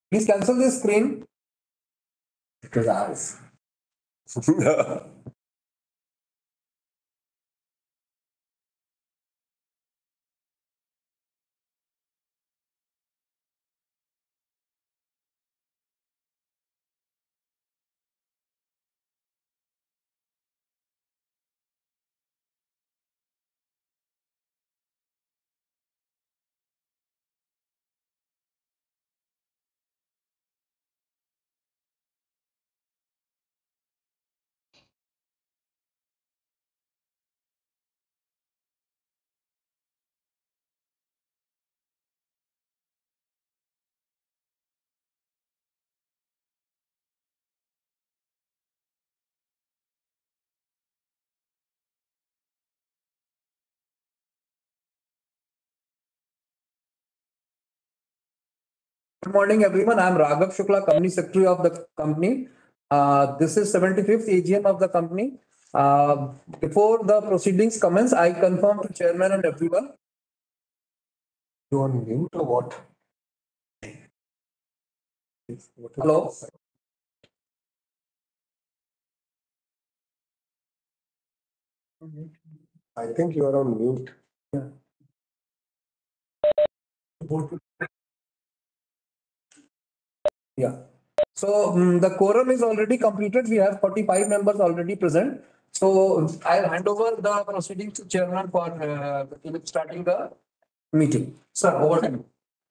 Please cancel this screen. Because ours. Good morning, everyone. I'm Raghav Shukla, Company Secretary of the company. This is 75th AGM of the company. Before the proceedings commence, I confirm to Chairman and everyone. You on mute or what? Hello? I think you are on mute. Yeah. So the quorum is already completed. We have 45 members already present. So I'll hand over the proceedings to Chairman for starting the meeting. Sir, over to you.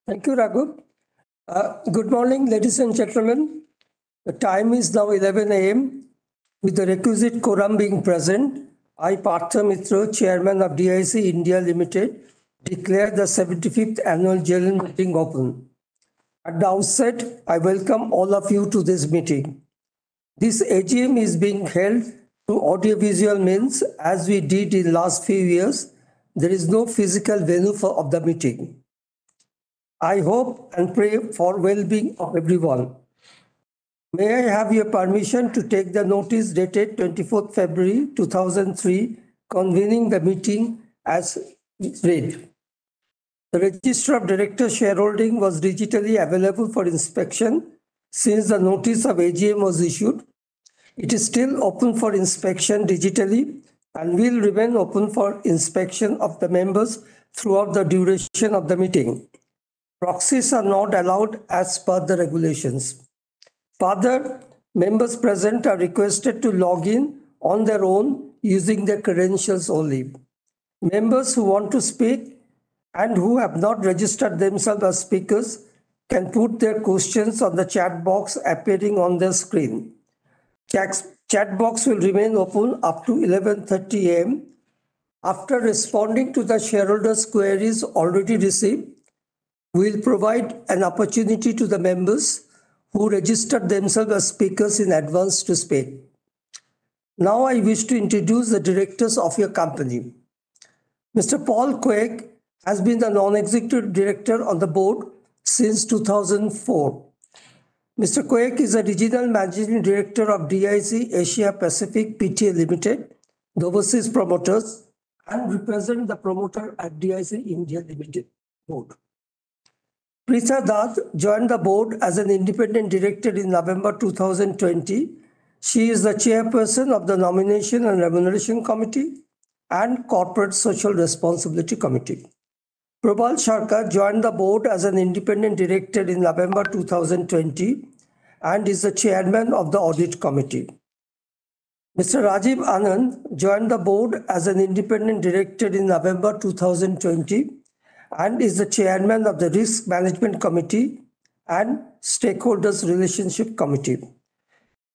Thank you, Raghu. Good morning, ladies and gentlemen. The time is now 11 a.m. With the requisite quorum being present, I, Partha Mitra, Chairman of DIC India Limited, declare the 75th Annual General Meeting open. At the outset, I welcome all of you to this meeting. This AGM is being held through audiovisual means as we did in last few years. There is no physical venue of the meeting. I hope and pray for well-being of everyone. May I have your permission to take the notice dated 24th February 2003 convening the meeting as read. The Register of Directors shareholding was digitally available for inspection since the notice of AGM was issued. It is still open for inspection digitally and will remain open for inspection of the members throughout the duration of the meeting. Proxies are not allowed as per the regulations. Further, members present are requested to log in on their own using their credentials only. Members who want to speak and who have not registered themselves as speakers can put their questions on the chat box appearing on their screen. Chat box will remain open up to 11:30 a.m. After responding to the shareholders' queries already received, we will provide an opportunity to the members who registered themselves as speakers in advance to speak. Now I wish to introduce the directors of your company. Mr. Paul Quake has been the non-executive director on the board since 2004. Mr. Quake is a regional managing director of DIC Asia Pacific Pte Limited, the overseas promoters, and represent the promoter at DIC India Limited board. Pritha Datt joined the board as an independent director in November 2020. She is the chairperson of the Nomination and Remuneration Committee and Corporate Social Responsibility Committee. Prabal Sharkar joined the board as an independent director in November 2020 and is the chairman of the Audit Committee. Mr. Rajiv Anand joined the board as an independent director in November 2020 and is the chairman of the Risk Management Committee and Stakeholders Relationship Committee.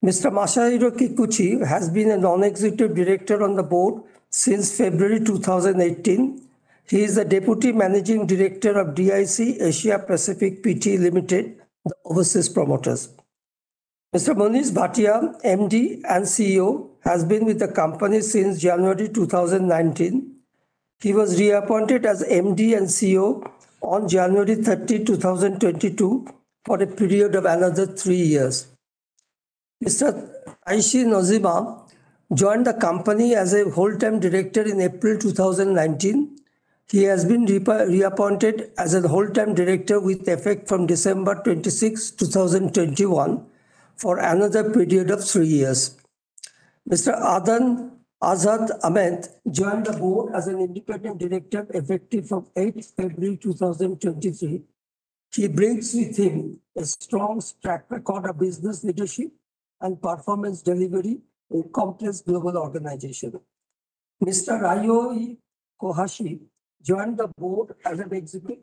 Mr. Masahiro Kikuchi has been a non-executive director on the board since February 2018. He is the Deputy Managing Director of DIC Asia Pacific Pte Limited, the overseas promoters. Mr. Manish Bhatia, MD and CEO, has been with the company since January 2019. He was reappointed as MD and CEO on January 30, 2022 for a period of another 3 years. Mr. Aishi Nozima joined the company as a whole-time director in April 2019. He has been reappointed as a whole-time director with effect from December 26, 2021 for another period of 3 years. Mr. Adan Azad Ahmed joined the board as an independent director effective from 8 February 2023. He brings with him a strong track record of business leadership and performance delivery in complex global organizations. Mr. Rayoi Kohashi joined the board as an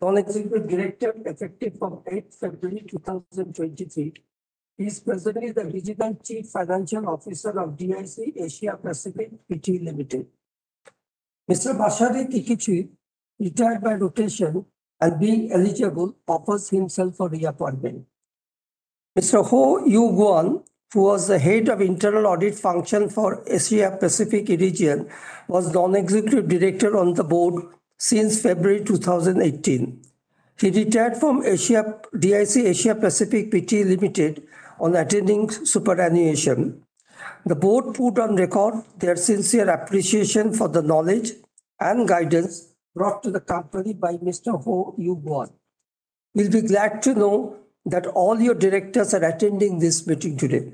non-executive director effective from 8 February 2023. He is presently the Regional Chief Financial Officer of DIC Asia Pacific Pte. Limited. Mr. Bashari Kikichi, retired by rotation and being eligible, offers himself for reappointment. Mr. Ho Yu Guan, who was the head of internal audit function for Asia Pacific region, was non-executive director on the board since February 2018. He retired from DIC Asia Pacific Pte. Limited on attending superannuation. The board put on record their sincere appreciation for the knowledge and guidance brought to the company by Mr. Ho Yu Guan. We'll be glad to know that all your directors are attending this meeting today.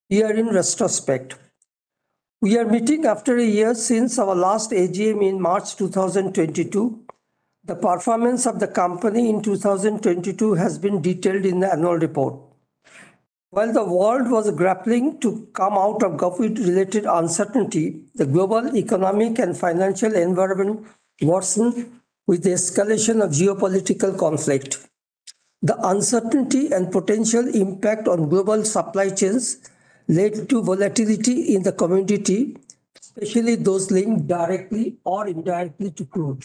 Here in retrospect, we are meeting after a year since our last AGM in March 2022. The performance of the company in 2022 has been detailed in the annual report. While the world was grappling to come out of COVID-related uncertainty, the global economic and financial environment worsened with the escalation of geopolitical conflict. The uncertainty and potential impact on global supply chains led to volatility in the commodity, especially those linked directly or indirectly to crude.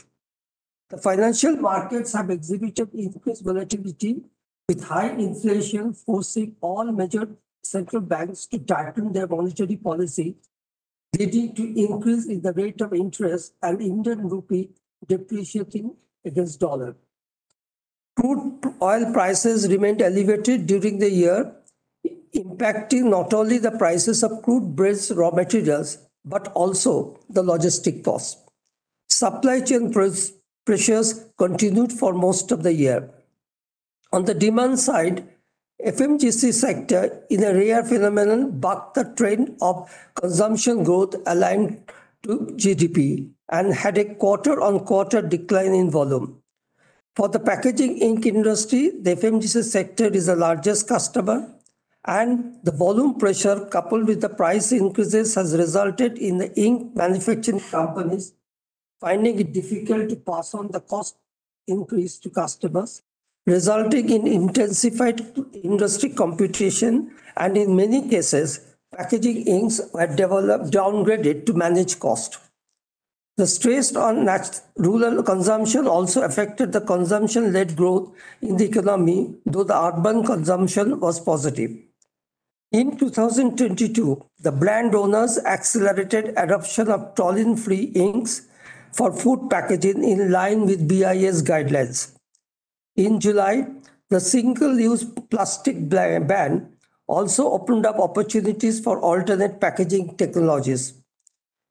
The financial markets have exhibited increased volatility with high inflation forcing all major central banks to tighten their monetary policy, leading to increase in the rate of interest and Indian rupee depreciating against dollar. Crude oil prices remained elevated during the year, impacting not only the prices of crude-based raw materials, but also the logistic costs. Supply chain pressures continued for most of the year. On the demand side, FMCG sector, in a rare phenomenon, bucked the trend of consumption growth aligned to GDP and had a quarter-on-quarter decline in volume. For the packaging ink industry, the FMCG sector is the largest customer, and the volume pressure coupled with the price increases has resulted in the ink manufacturing companies finding it difficult to pass on the cost increase to customers, resulting in intensified industry competition, and in many cases, packaging inks were downgraded to manage cost. The stress on rural consumption also affected the consumption-led growth in the economy, though the urban consumption was positive. In 2022, the brand owners accelerated adoption of toluene-free inks for food packaging in line with BIS guidelines. In July, the single-use plastic ban also opened up opportunities for alternate packaging technologies.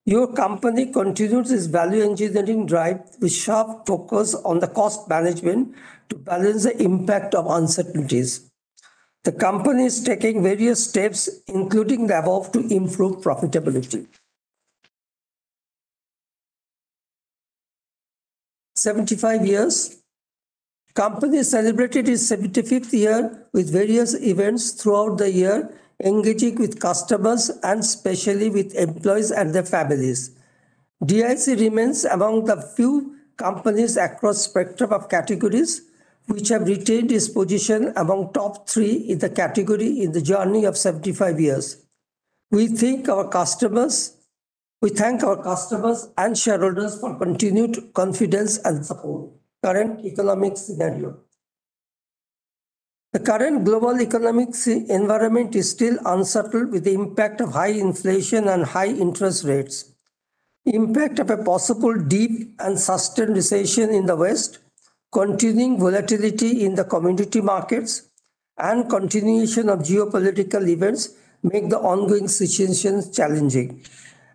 Your company continues its value engineering drive with sharp focus on the cost management to balance the impact of uncertainties. The company is taking various steps, including the above, to improve profitability. 75 years. Company celebrated its 75th year with various events throughout the year, engaging with customers and especially with employees and their families. DIC remains among the few companies across spectrum of categories which have retained its position among top 3 in the category in the journey of 75 years. We thank our customers and shareholders for continued confidence and support. Current economic scenario. The current global economic environment is still unsettled with the impact of high inflation and high interest rates, impact of a possible deep and sustained recession in the West, continuing volatility in the commodity markets, and continuation of geopolitical events make the ongoing situation challenging.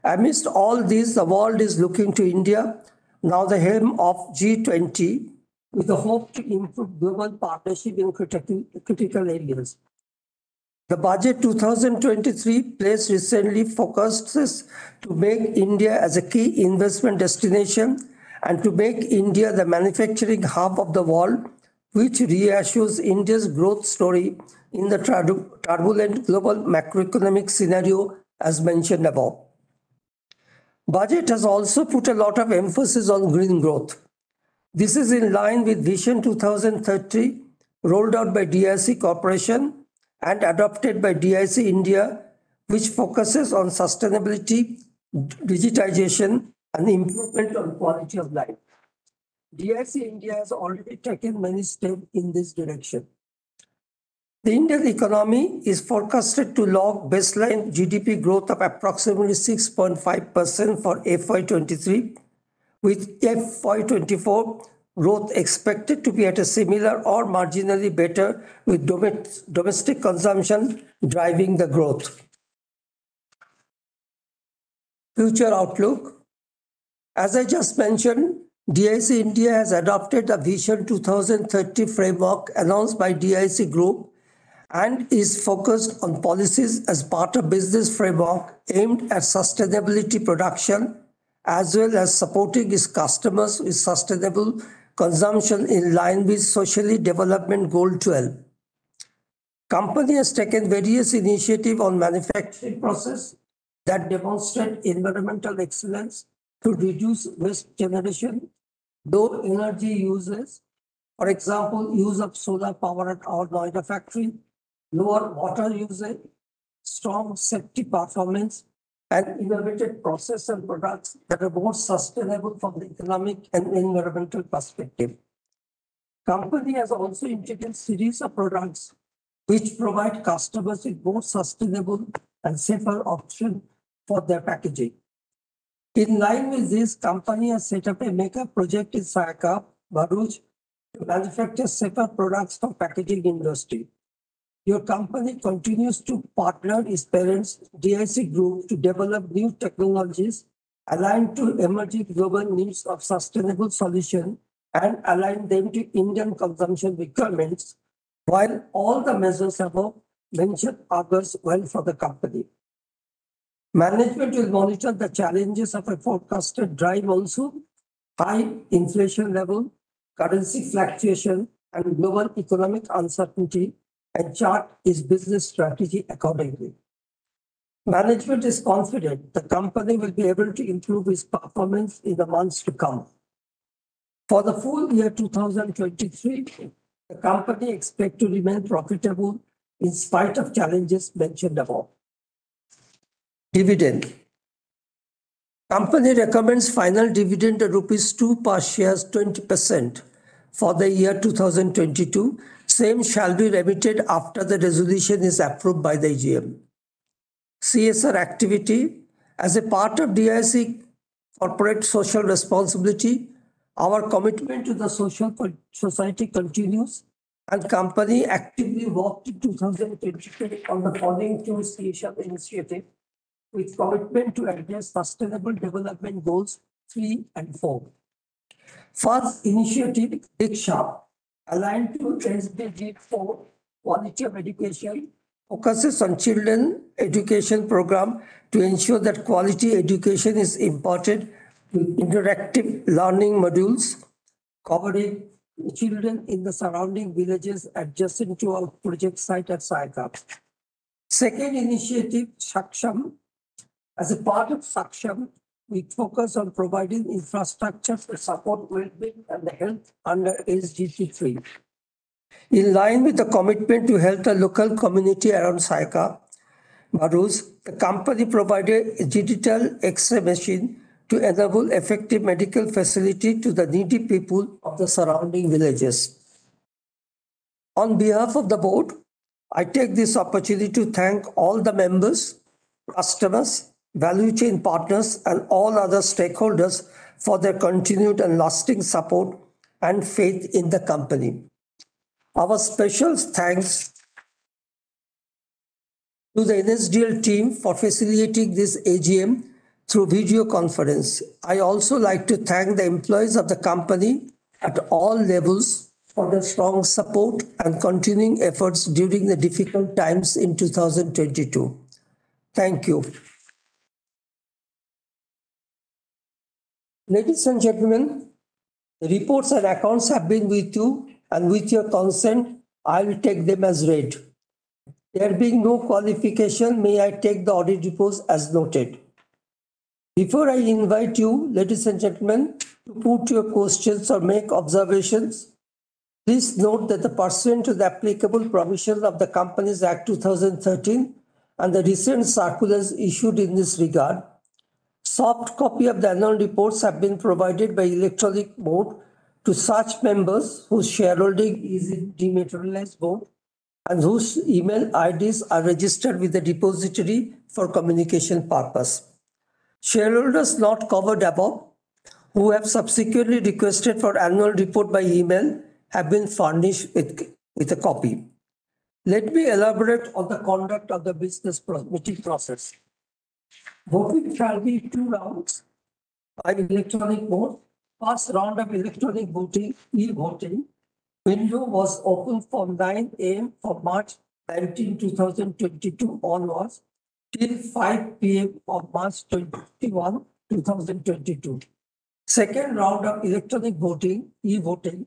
Amidst all this, the world is looking to India now the helm of G20 with the hope to improve global partnership in critical areas. The budget 2023 place recently focuses to make India as a key investment destination and to make India the manufacturing hub of the world, which reassures India's growth story in the turbulent global macroeconomic scenario as mentioned above. Budget has also put a lot of emphasis on green growth. This is in line with Vision 2030 rolled out by DIC Corporation and adopted by DIC India, which focuses on sustainability, digitization, and improvement on quality of life. DIC India has already taken many steps in this direction. The Indian economy is forecasted to log baseline GDP growth of approximately 6.5% for FY23, with FY24 growth expected to be at a similar or marginally better, with domestic consumption driving the growth. Future outlook. As I just mentioned, DIC India has adopted the Vision 2030 framework announced by DIC Group and is focused on policies as part of business framework aimed at sustainability production as well as supporting its customers with sustainable consumption in line with Socially Development Goal 12. Company has taken various initiatives on manufacturing process that demonstrate environmental excellence to reduce waste generation, low energy uses, for example, use of solar power at our Noida factory, lower water usage, strong safety performance, and innovative process and products that are more sustainable from the economic and environmental perspective. Company has also introduced series of products which provide customers with more sustainable and safer options for their packaging. In line with this, company has set up a mega project in Sayakha, Bharuch, to manufacture safer products for packaging industry. Your company continues to partner its parents, DIC Group, to develop new technologies aligned to emerging global needs of sustainable solution and align them to Indian consumption requirements, while all the measures above mentioned augurs well for the company. Management will monitor the challenges of a forecasted dry monsoon, high inflation level, currency fluctuation, and global economic uncertainty, and chart its business strategy accordingly. Management is confident the company will be able to improve its performance in the months to come. For the full year 2023, the company expects to remain profitable in spite of challenges mentioned above. Dividend. Company recommends final dividend of rupees 2 per share, 20% for the year 2022. Same shall be remitted after the resolution is approved by the AGM. CSR activity. As a part of DIC corporate social responsibility, our commitment to the society continues, and company actively worked in 2023 on the following two CSR initiatives with commitment to address Sustainable Development Goals 3 and 4. First initiative, Diksha, aligned to SDG 4, quality of education, focuses on children education program to ensure that quality education is imparted with interactive learning modules covering children in the surrounding villages adjacent to our project site at Sayakha. Second initiative, Saksham. As a part of Saksham, we focus on providing infrastructure to support well-being and the health under SDG 3. In line with the commitment to help the local community around Sayakha, Bharuch, the company provided a digital X-ray machine to enable effective medical facility to the needy people of the surrounding villages. On behalf of the board, I take this opportunity to thank all the members, customers, value chain partners, and all other stakeholders for their continued and lasting support and faith in the company. Our special thanks to the NSDL team for facilitating this AGM through video conference. I also like to thank the employees of the company at all levels for their strong support and continuing efforts during the difficult times in 2022. Thank you. Ladies and gentlemen, the reports and accounts have been with you, and with your consent, I will take them as read. There being no qualification, may I take the audit reports as noted. Before I invite you, ladies and gentlemen, to put your questions or make observations, please note that the pursuant to the applicable provisions of the Companies Act 2013 and the recent circulars issued in this regard, soft copy of the annual reports have been provided by electronic mode to such members whose shareholding is in dematerialized mode and whose email IDs are registered with the depository for communication purpose. Shareholders not covered above, who have subsequently requested for annual report by email, have been furnished with a copy. Let me elaborate on the conduct of the meeting process. Voting shall be 2 rounds by electronic mode. First round of electronic voting, e-voting, window was open from 9 a.m. for March 19, 2022 onwards till 5 p.m. of March 21, 2022. Second round of electronic voting, e-voting,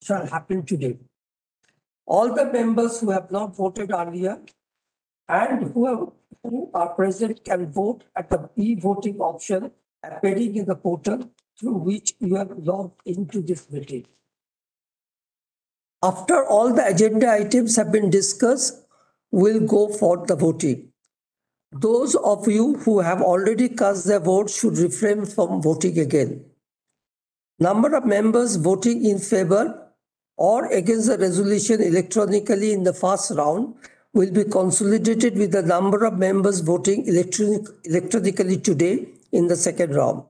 shall happen today. All the members who have not voted earlier and who are present can vote at the e-voting option appearing in the portal through which you have logged into this meeting. After all the agenda items have been discussed, we'll go for the voting. Those of you who have already cast their vote should refrain from voting again. Number of members voting in favor or against the resolution electronically in the first round will be consolidated with the number of members voting electronically today in the second round.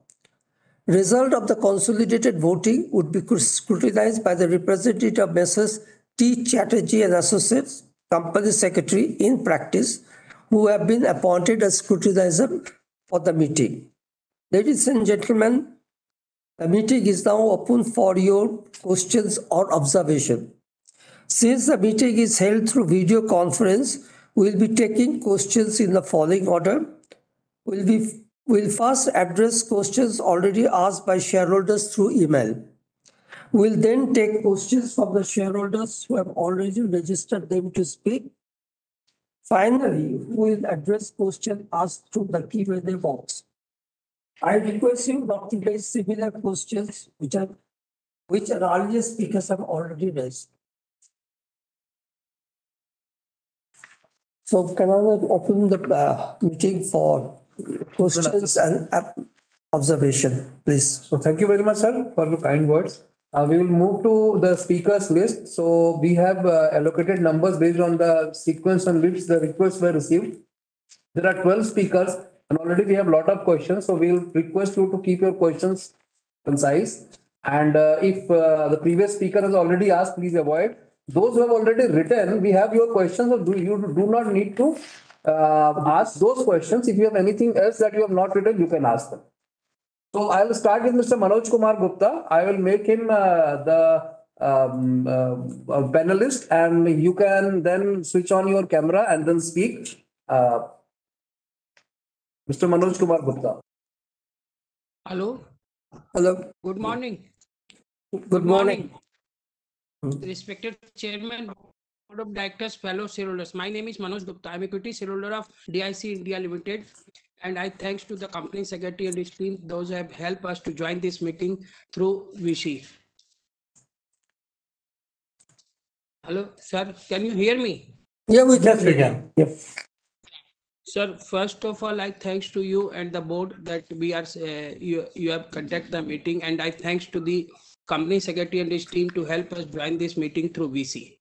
Result of the consolidated voting would be scrutinized by the representative of Messrs. T. Chatterjee and Associates, Company Secretary in practice, who have been appointed as scrutinizer for the meeting. Ladies and gentlemen, the meeting is now open for your questions or observation. Since the meeting is held through video conference, we'll be taking questions in the following order. We'll first address questions already asked by shareholders through email. We'll then take questions from the shareholders who have already registered them to speak. Finally, we'll address questions asked through the Q&A box. I request you not to raise similar questions which our earlier speakers have already raised. So can I open the meeting for questions and observation, please? So thank you very much, sir, for your kind words. We will move to the speakers list. So we have allocated numbers based on the sequence on which the requests were received. There are 12 speakers and already we have a lot of questions. So we will request you to keep your questions concise. And if the previous speaker has already asked, please avoid. Those who have already written, we have your questions. So you do not need to ask those questions. If you have anything else that you have not written, you can ask them. So I will start with Mr. Manoj Kumar Gupta. I will make him the panelist, and you can then switch on your camera and then speak. Mr. Manoj Kumar Gupta. Hello. Hello. Good morning. Good morning. Respected Chairman, Board of Directors, fellow shareholders. My name is Manoj Gupta. I'm equity shareholder of DIC India Limited. And I thanks to the company secretary and his team, those who have helped us to join this meeting through VC. Hello, sir, can you hear me? Yeah, we can. Yep. Sir, first of all, I thanks to you and the board that we are you have conducted the meeting, and I thanks to the company secretary and his team to help us join this meeting through VC.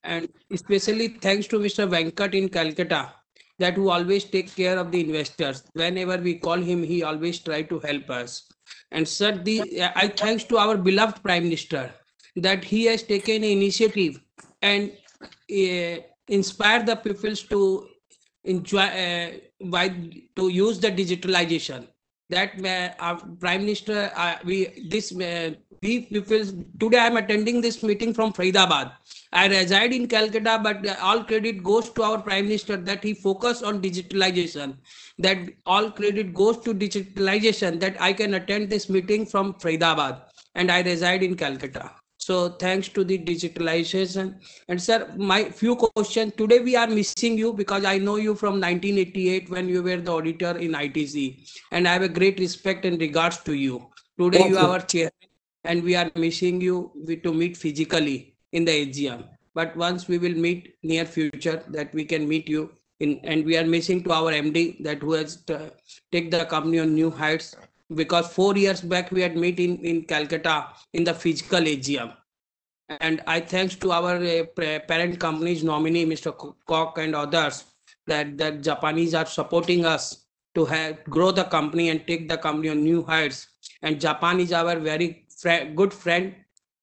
And especially thanks to Mr. Venkat in Calcutta, that who always take care of the investors. Whenever we call him, he always try to help us. And sir, I thanks to our beloved Prime Minister that he has taken an initiative and inspire the people to enjoy to use the digitalization. that our Prime Minister, we people, today I am attending this meeting from Faridabad. I reside in Calcutta, but all credit goes to our Prime Minister that he focused on digitalization, that all credit goes to digitalization, that I can attend this meeting from Faridabad and I reside in Calcutta. So thanks to the digitalization. And sir, my few questions. Today we are missing you because I know you from 1988 when you were the auditor in ITC. And I have a great respect and regards to you. Today you are our chair and we are missing you to meet physically in the AGM. But once we will meet near future that we can meet you in, and we are missing to our MD that who has take the company on new heights, because 4 years back we had met in Calcutta in the physical AGM. And I thanks to our parent company's nominee, Mr. Koch and others, that Japanese are supporting us to grow the company and take the company on new heights. And Japan is our very good friend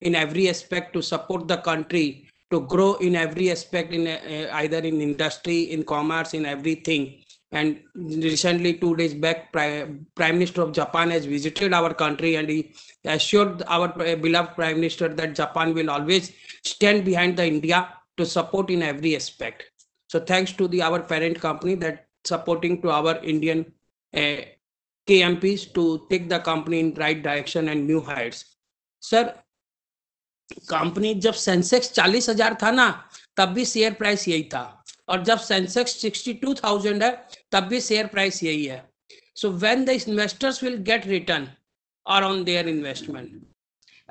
in every aspect to support the country to grow in every aspect, in either in industry, in commerce, in everything. And recently, 2 days back, Prime Minister of Japan has visited our country and he assured our beloved Prime Minister that Japan will always stand behind the India to support in every aspect. So thanks to our parent company that supporting to our Indian KMPs to take the company in right direction and new heights. Sir, company जब Sensex 40,000 था ना तब भी share price यही था, और जब Sensex 62,000 है तब भी शेयर प्राइस यही है. So when the investors will get return और on their investment.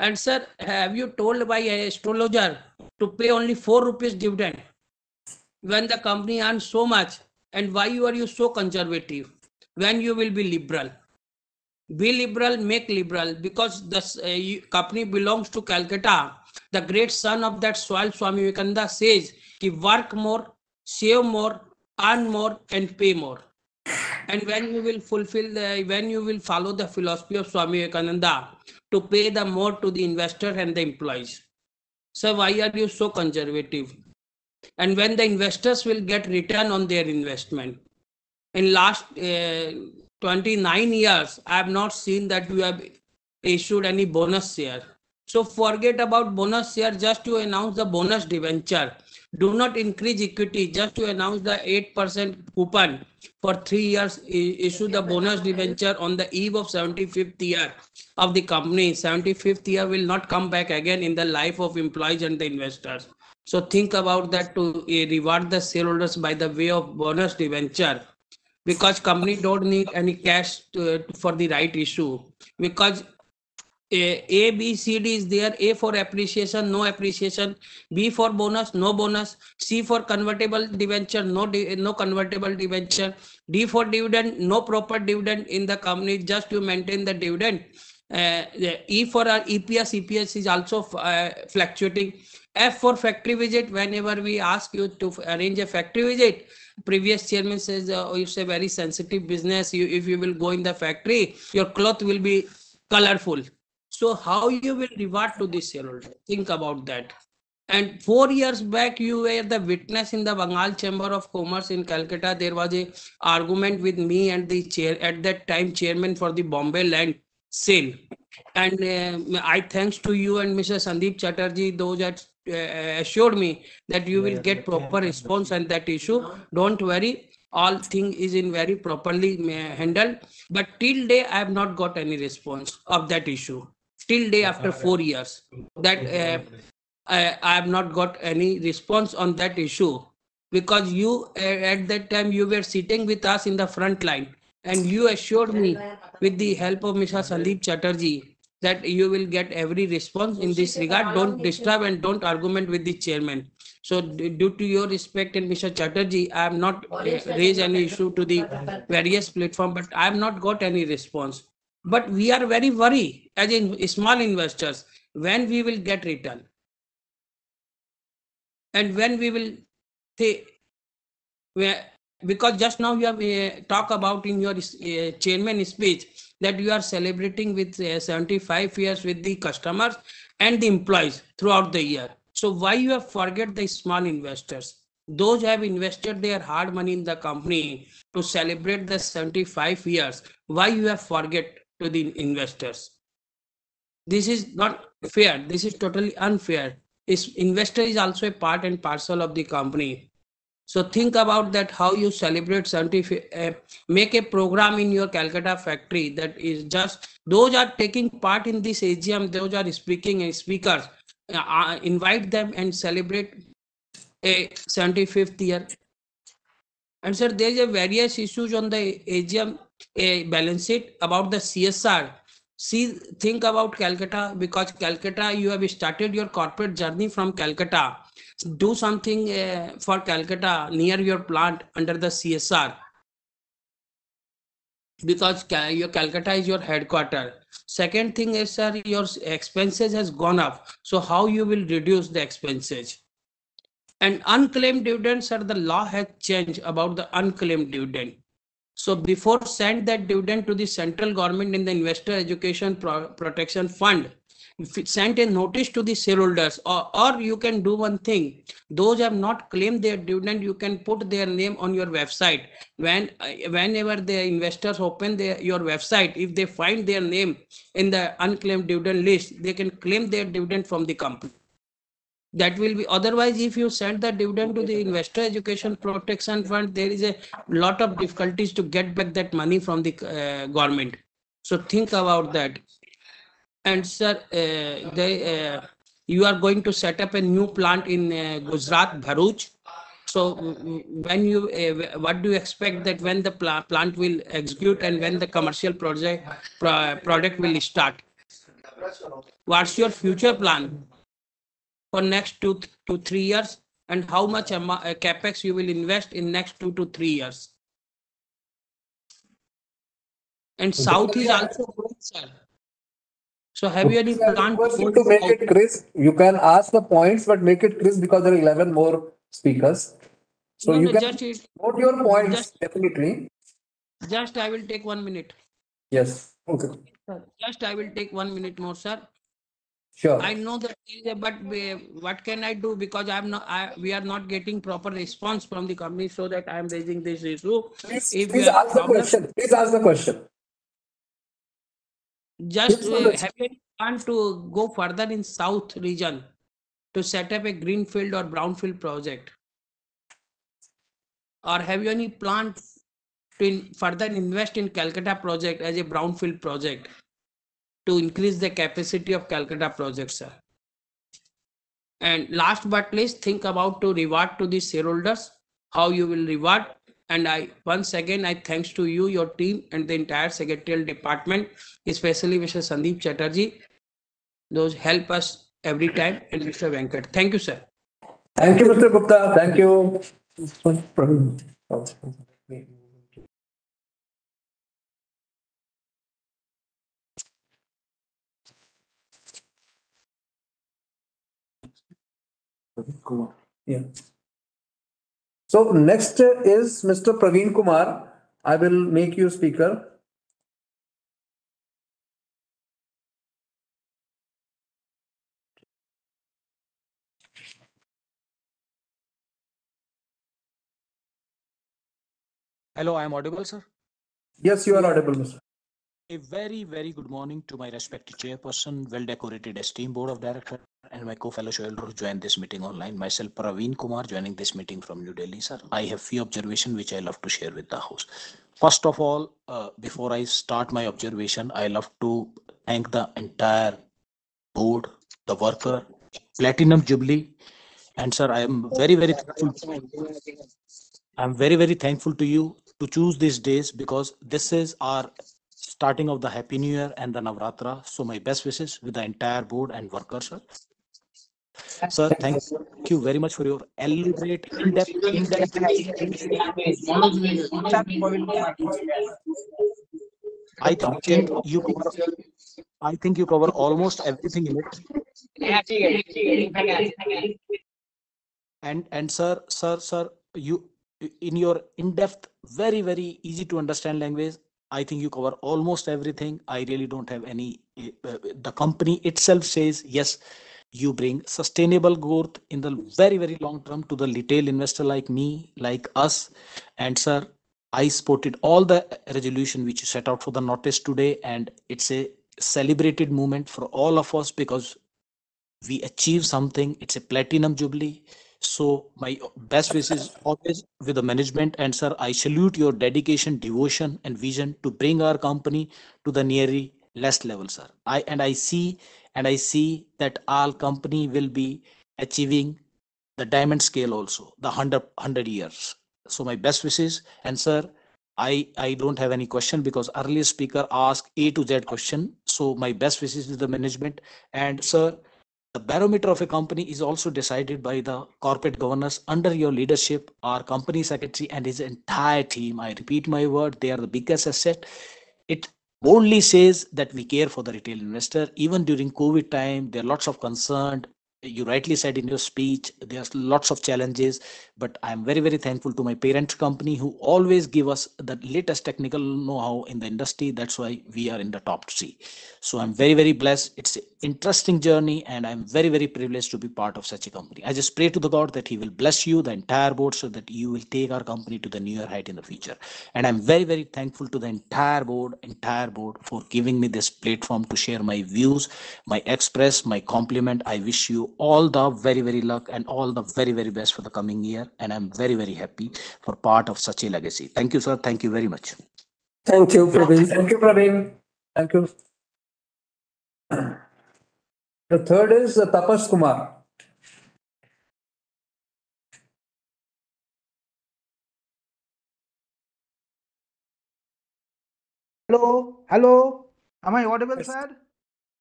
And sir, have you told by astrologer to pay only 4 rupees dividend when the company earns so much, and why are you so conservative when you will be liberal? Be liberal, make liberal, because the company belongs to Calcutta. The great son of that soil, Swami Vivekananda, says, "Ki work more, save more, earn more, and pay more." And when you will when you will follow the philosophy of Swami Vivekananda to pay the more to the investor and the employees. So why are you so conservative? And when the investors will get return on their investment? In last 29 years, I have not seen that you have issued any bonus share. So forget about bonus share just to announce the bonus debenture. Do not increase equity just to announce the 8% coupon. For 3 years, issue the bonus debenture on the eve of 75th year of the company. 75th year will not come back again in the life of employees and the investors. So think about that to reward the shareholders by the way of bonus debenture. Because company don't need any cash for the right issue, because A, B, C, D is there. A for appreciation, no appreciation. B for bonus, no bonus. C for convertible debenture, no convertible debenture. D for dividend, no proper dividend in the company, just to maintain the dividend. E for our EPS is also fluctuating. F for factory visit. Whenever we ask you to arrange a factory visit, previous chairman says it's a very sensitive business. If you will go in the factory, your cloth will be colorful. So how you will reward to this shareholder? Think about that. And 4 years back, you were the witness in the Bengal Chamber of Commerce in Calcutta. There was a argument with me and the chair at that time chairman for the Bombay land sale. And I thanks to you and Mr. Sandeep Chatterjee, those that assured me that you will get proper response on that issue. Don't worry, all thing is in very properly handled. But till day, I have not got any response of that issue. Till day after 4 years, that I have not got any response on that issue, because you at that time you were sitting with us in the front line and you assured me with the help of Mr. Sandeep Chatterjee that you will get every response in this regard. Don't disturb and don't argument with the chairman. So due to your respect and Mr. Chatterjee, I have not raised any issue to the various platform, but I have not got any response. But we are very worried as in small investors when we will get return. And when we will because just now you have talked about in your chairman speech that you are celebrating with 75 years with the customers and the employees throughout the year. So why you have forget the small investors? those have invested their hard money in the company to celebrate the 75 years. Why you have forget to the investors? This is not fair. This is totally unfair. Investor is also a part and parcel of the company. So think about that, how you celebrate 75, make a program in your Calcutta factory that is just, those are taking part in this AGM, those are speaking and speakers, invite them and celebrate a 75th year. And sir, there is a various issues on the AGM balance sheet about the CSR. See, think about Calcutta, because Calcutta, you have started your corporate journey from Calcutta. Do something for Calcutta near your plant under the CSR, because your Calcutta is your headquarter. Second thing is, sir, your expenses has gone up. So how you will reduce the expenses? And unclaimed dividends, sir, the law has changed about the unclaimed dividend. So before send that dividend to the central government in the investor education protection fund, send a notice to the shareholders, or you can do one thing. Those have not claimed their dividend, you can put their name on your website. Whenever the investors open your website, if they find their name in the unclaimed dividend list, they can claim their dividend from the company. That will be, otherwise if you send the dividend to the investor education protection fund, there is a lot of difficulties to get back that money from the government. So think about that. And sir, you are going to set up a new plant in Gujarat, Bharuch. So when you, what do you expect that when the plant will execute and when the commercial product will start? What's your future plan for next 2 to 3 years, and how much capex you will invest in next 2 to 3 years? And South is also growing, sir. So have you any plan To make it crisp, you can ask the points, but make it crisp because there are 11 more speakers. So No, you no, can just note your points, just- definitely. I will take 1 minute. Yes. Okay. Just I will take 1 minute more, sir. Sure. I know that, but what can I do? Because we are not getting proper response from the company, so that I am raising this issue. If you have ask the problem, question. Please ask the question. just have you any plan to go further in South region to set up a greenfield or brownfield project? Or have you any plan to further invest in Calcutta project as a brownfield project to increase the capacity of Calcutta project, sir? And last but least, think about to reward to the shareholders, how you will reward. And I once again, I thanks to you, your team, and the entire secretarial department, especially Mr. Sandeep Chatterjee. Those help us every time, and Mr. Venkat. Thank you, sir. Thank you, Mr. Gupta. Thank you. Yeah. So next is Mr. Praveen Kumar. I will make you speaker. Hello, I am audible, sir. Yes, you are audible, Mr. A very, very good morning to my respected chairperson, well-decorated esteemed board of directors, and my co-fellow shareholder who joined this meeting online. Myself, Praveen Kumar, joining this meeting from New Delhi, sir. I have few observations which I love to share with the house. First of all, before I start my observation, I love to thank the entire board, the worker, Platinum Jubilee, and sir, I am very, very thankful. I'm very, very thankful to you to choose these days, because this is our starting of the Happy New Year and the Navratra. So my best wishes with the entire board and workers, sir. Sir, thank you very much for your elaborate, in-depth. I think you cover almost everything in it. And sir, you in your in-depth, very, very easy to understand language, I think you cover almost everything. I really don't have any. The company itself says yes, you bring sustainable growth in the very, very long term to the retail investor like me, like us. And sir, I supported all the resolution which you set out for the notice today, and it's a celebrated moment for all of us because we achieve something. It's a platinum jubilee. So my best wishes always with the management. And sir, I salute your dedication, devotion, and vision to bring our company to the nearly less level, sir. I see that our company will be achieving the diamond scale also, the 100 years. So my best wishes. And sir, I don't have any question because earlier speaker asked A to Z question. So my best wishes to the management. And sir, the barometer of a company is also decided by the corporate governors under your leadership, our company secretary and his entire team. I repeat my word, they are the biggest asset. It boldly says that we care for the retail investor. Even during COVID time, there are lots of concern. You rightly said in your speech, there's lots of challenges, but I'm very, very thankful to my parent company who always give us the latest technical know-how in the industry. That's why we are in the top three. So I'm very, very blessed. It's an interesting journey, and I'm very, very privileged to be part of such a company. I just pray to the God that He will bless you, the entire board, so that you will take our company to the newer height in the future. And I'm very, very thankful to the entire board for giving me this platform to share my views, my express, my compliment. I wish you all the very, very luck and all the very, very best for the coming year. And I'm very, very happy for part of such a legacy. Thank you, sir. Thank you very much. Thank you, Praveen. Thank you, Praveen. Thank you. The third is Tapas Kumar. Hello, hello. Am I audible, Yes. sir?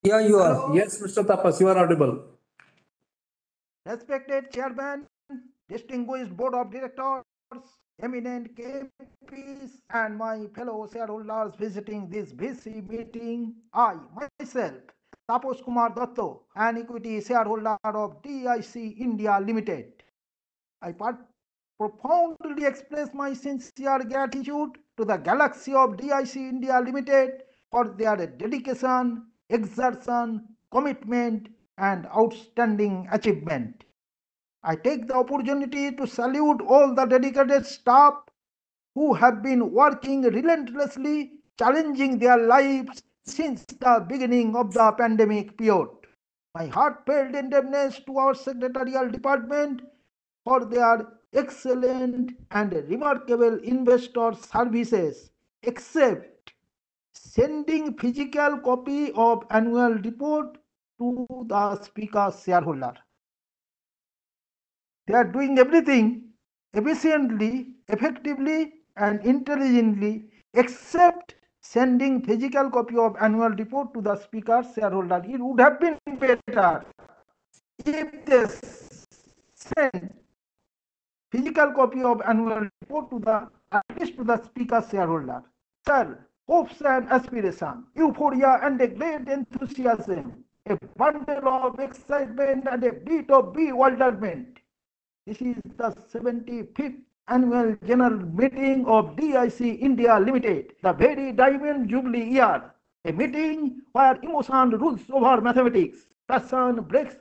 Yeah, you are. Hello. Yes, Mr. Tapas, you are audible. Respected Chairman, distinguished Board of Directors, eminent KMPs, and my fellow shareholders visiting this VC meeting, I, myself, Tapos Kumar Datto, an equity shareholder of DIC India Limited. I profoundly express my sincere gratitude to the galaxy of DIC India Limited for their dedication, exertion, commitment, and outstanding achievement. I take the opportunity to salute all the dedicated staff who have been working relentlessly, challenging their lives since the beginning of the pandemic period. My heartfelt indebtedness to our secretarial department for their excellent and remarkable investor services, except sending physical copy of annual report to the speaker's shareholder. They are doing everything efficiently, effectively, and intelligently, except sending physical copy of annual report to the speaker's shareholder. It would have been better if they sent physical copy of annual report to the at least to the speaker's shareholder. Sir, hopes and aspiration, euphoria and a great enthusiasm, a bundle of excitement and a bit of bewilderment. This is the 75th annual general meeting of DIC India Limited, the very diamond jubilee year. A meeting where emotion rules over mathematics, passion breaks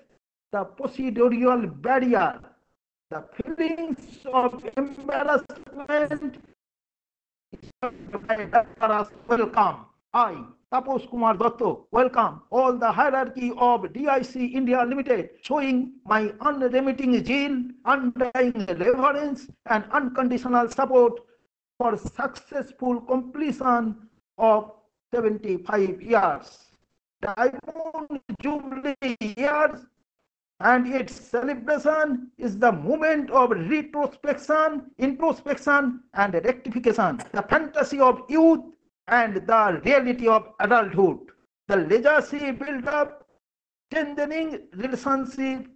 the procedural barrier, the feelings of embarrassment welcome. I, Tapos Kumar Datto, welcome all the hierarchy of DIC India Limited, showing my unremitting zeal, undying reverence, and unconditional support for successful completion of 75 years. Diamond Jubilee years and its celebration is the moment of retrospection, introspection, and rectification, the fantasy of youth and the reality of adulthood, the legacy built up, strengthening relationship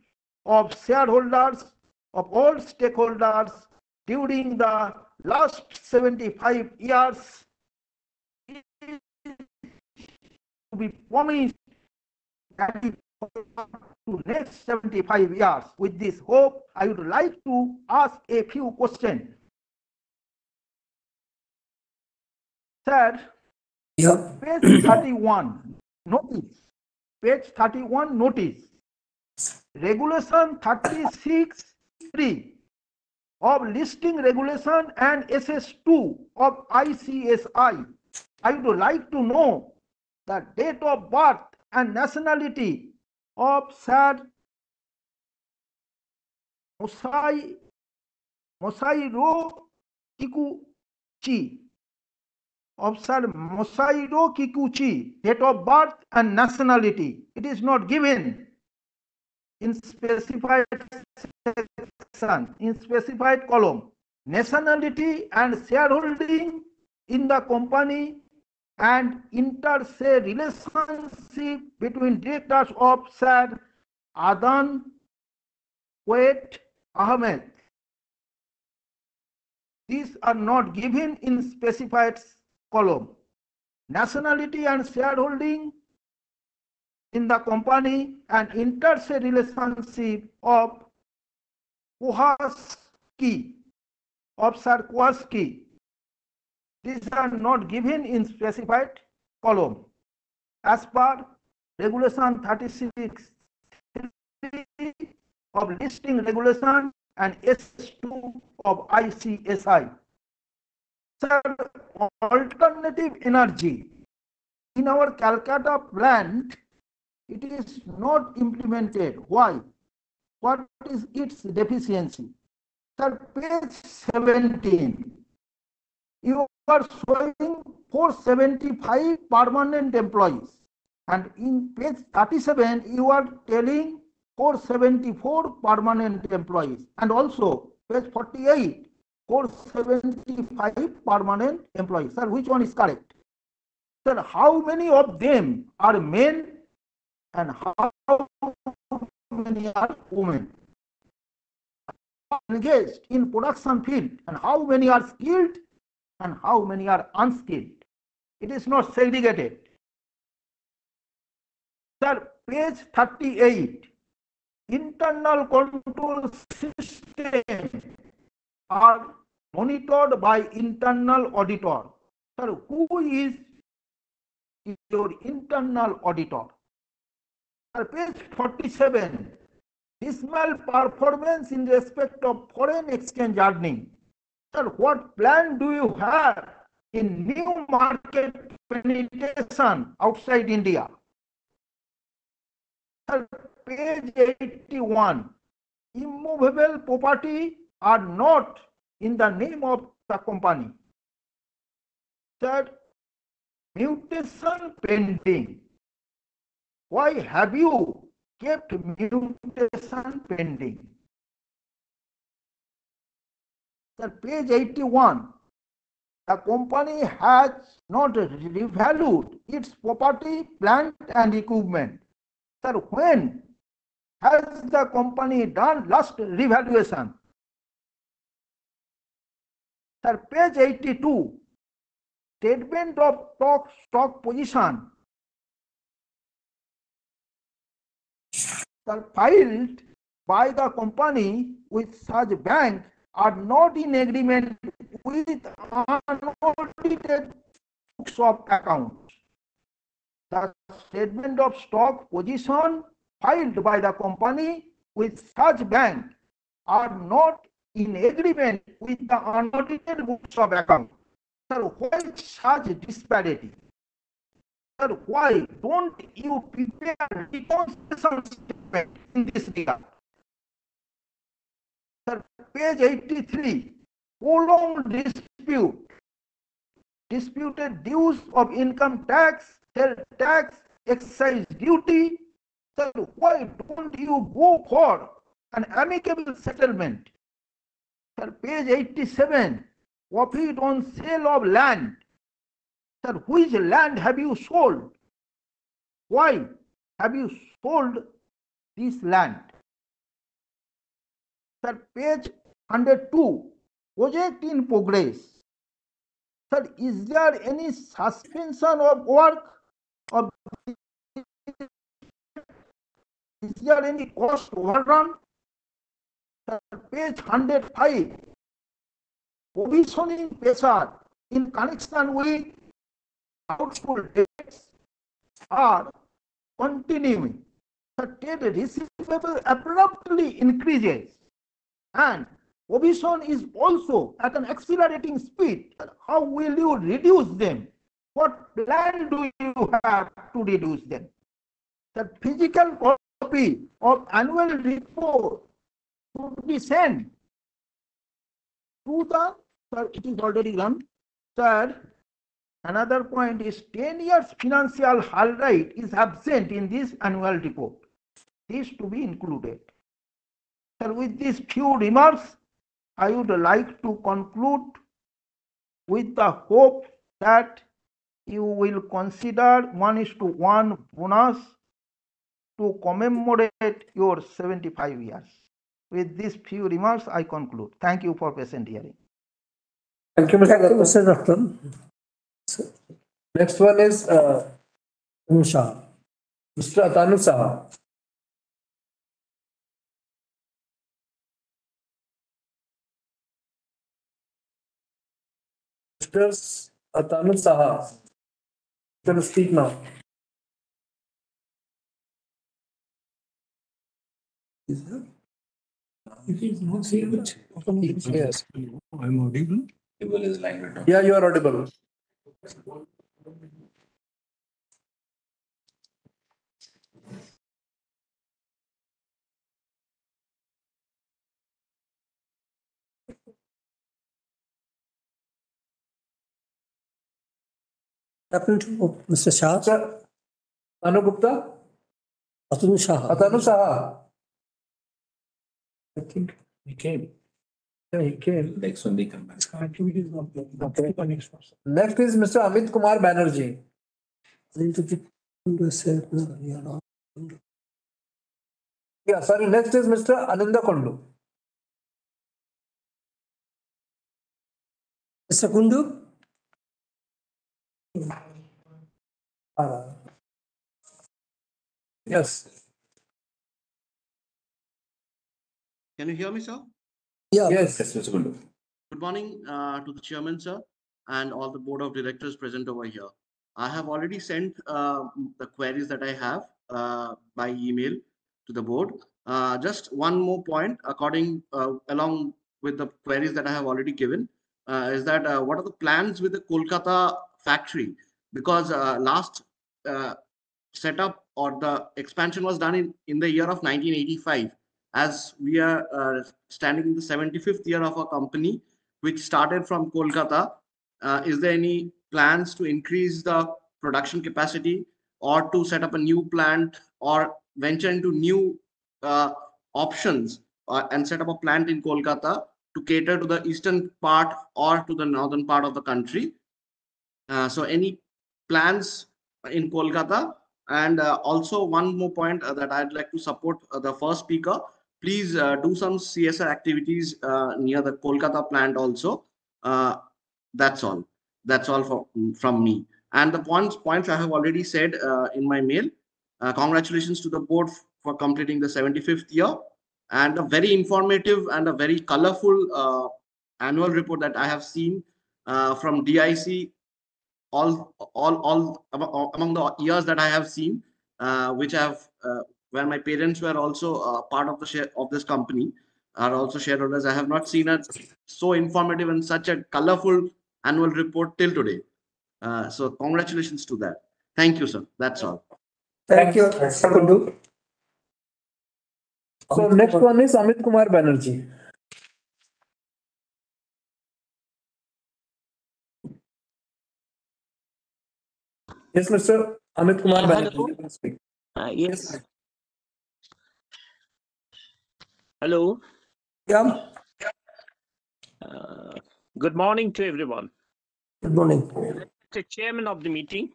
of shareholders, of all stakeholders during the last 75 years to be promised and to next 75 years. With this hope, I would like to ask a few questions. Sir, Yeah. page 31 notice. Page 31 notice. Regulation 36(3) of listing regulation and SS2 of ICSI. I would like to know the date of birth and nationality of Sir Mosairo Kikuchi. Of Sir Mosairo Kikuchi, date of birth and nationality. It is not given in specified section, in specified column. Nationality and shareholding in the company and inter se relationship between directors of Sir Adan Quaid Ahmed. These are not given in specified column. Nationality and shareholding in the company and inter se relationship of Kowalski, of Sir Kowalski. These are not given in specified column. As per Regulation 36 of listing regulation and S2 of ICSI. Sir, alternative energy. In our Calcutta plant, it is not implemented. Why? What is its deficiency? Sir, page 17, you are showing 475 permanent employees, and in page 37, you are telling 474 permanent employees, and also page 48, 475 permanent employees. Sir, which one is correct? Sir, how many of them are men and how many are women engaged in production field, and how many are skilled and how many are unskilled? It is not segregated. Sir, page 38, internal control system are monitored by internal auditor. Sir, who is your internal auditor? Sir, page 47, dismal performance in respect of foreign exchange earning. Sir, what plan do you have in new market penetration outside India? Sir, page 81, immovable property are not in the name of the company. Sir, mutation pending. Why have you kept mutation pending? Sir, page 81, the company has not revalued its property, plant and equipment. Sir, when has the company done last revaluation? Sir, page 82, statement of stock position. Sir, filed by the company with such bank are not in agreement with unaudited books of accounts. The statement of stock position filed by the company with such bank are not in agreement with the unaudited books of accounts. Sir, why such disparity? Sir, why don't you prepare reconciliation statement in this regard? Sir, page 83, prolonged dispute, disputed dues of income tax, sales tax, excise duty. Sir, why don't you go for an amicable settlement? Sir, page 87, profit on sale of land. Sir, which land have you sold? Why have you sold this land? Sir, page 102, project in progress. Sir, is there any suspension of work? Is there any cost overrun? Sir, page 105, provisioning pressure in connection with doubtful debts are continuing. the trade receivable abruptly increases and provision is also at an accelerating speed. How will you reduce them? What plan do you have to reduce them? The physical copy of annual report should be sent to the, sir, it is already done. Sir, another point is 10 years financial highlight is absent in this annual report. This to be included. Sir, with these few remarks, I would like to conclude with the hope that you will consider 1:1 bonus to commemorate your 75 years. With these few remarks, I conclude. Thank you for patient hearing. Thank you, Mr. Thank you, Datta. Mr. Rattam. Next one is Shah. Mr. Atanu Saha. Mr. Atanu Saha. You can speak now. Yes. I'm audible. Yeah, you are audible. Happened to Mr. Shah? Sir, Anu Gupta? Atanu Shah. Atanu Saha. I think he came. Yeah, he came. Next one, they come back. Okay. Next is Mr. Amit Kumar Banerjee. Yeah, sorry. Next is Mr. Ananda Kondu. Mr. Kundu? Yes. Can you hear me, sir? Yeah. Yes. Good morning to the chairman, sir, and all the board of directors present over here. I have already sent the queries that I have by email to the board. Just one more point, along with the queries that I have already given, is that what are the plans with the Kolkata factory? Because last setup or the expansion was done in the year of 1985. As we are standing in the 75th year of our company, which started from Kolkata, is there any plans to increase the production capacity or to set up a new plant or venture into new options and set up a plant in Kolkata to cater to the eastern part or to the northern part of the country? So any plans in Kolkata? And also one more point that I'd like to support the first speaker. Please do some CSR activities near the Kolkata plant also. That's all. That's all from me. And the points I have already said in my mail. Congratulations to the board for completing the 75th year, and a very informative and a very colorful annual report that I have seen from DIC. All among the years that I have seen, which have where my parents were also part of the share of this company, are also shareholders. I have not seen a so informative and such a colorful annual report till today. So congratulations to that. Thank you, sir. That's all. Thank you, Mr. Kundu. So next one is Amit Kumar Banerjee. Yes, Mr. Amit Kumar Banerjee. Hello. You can speak. Yes. Hello. Yeah. Good morning to everyone. Good morning. Mr. Chairman of the meeting,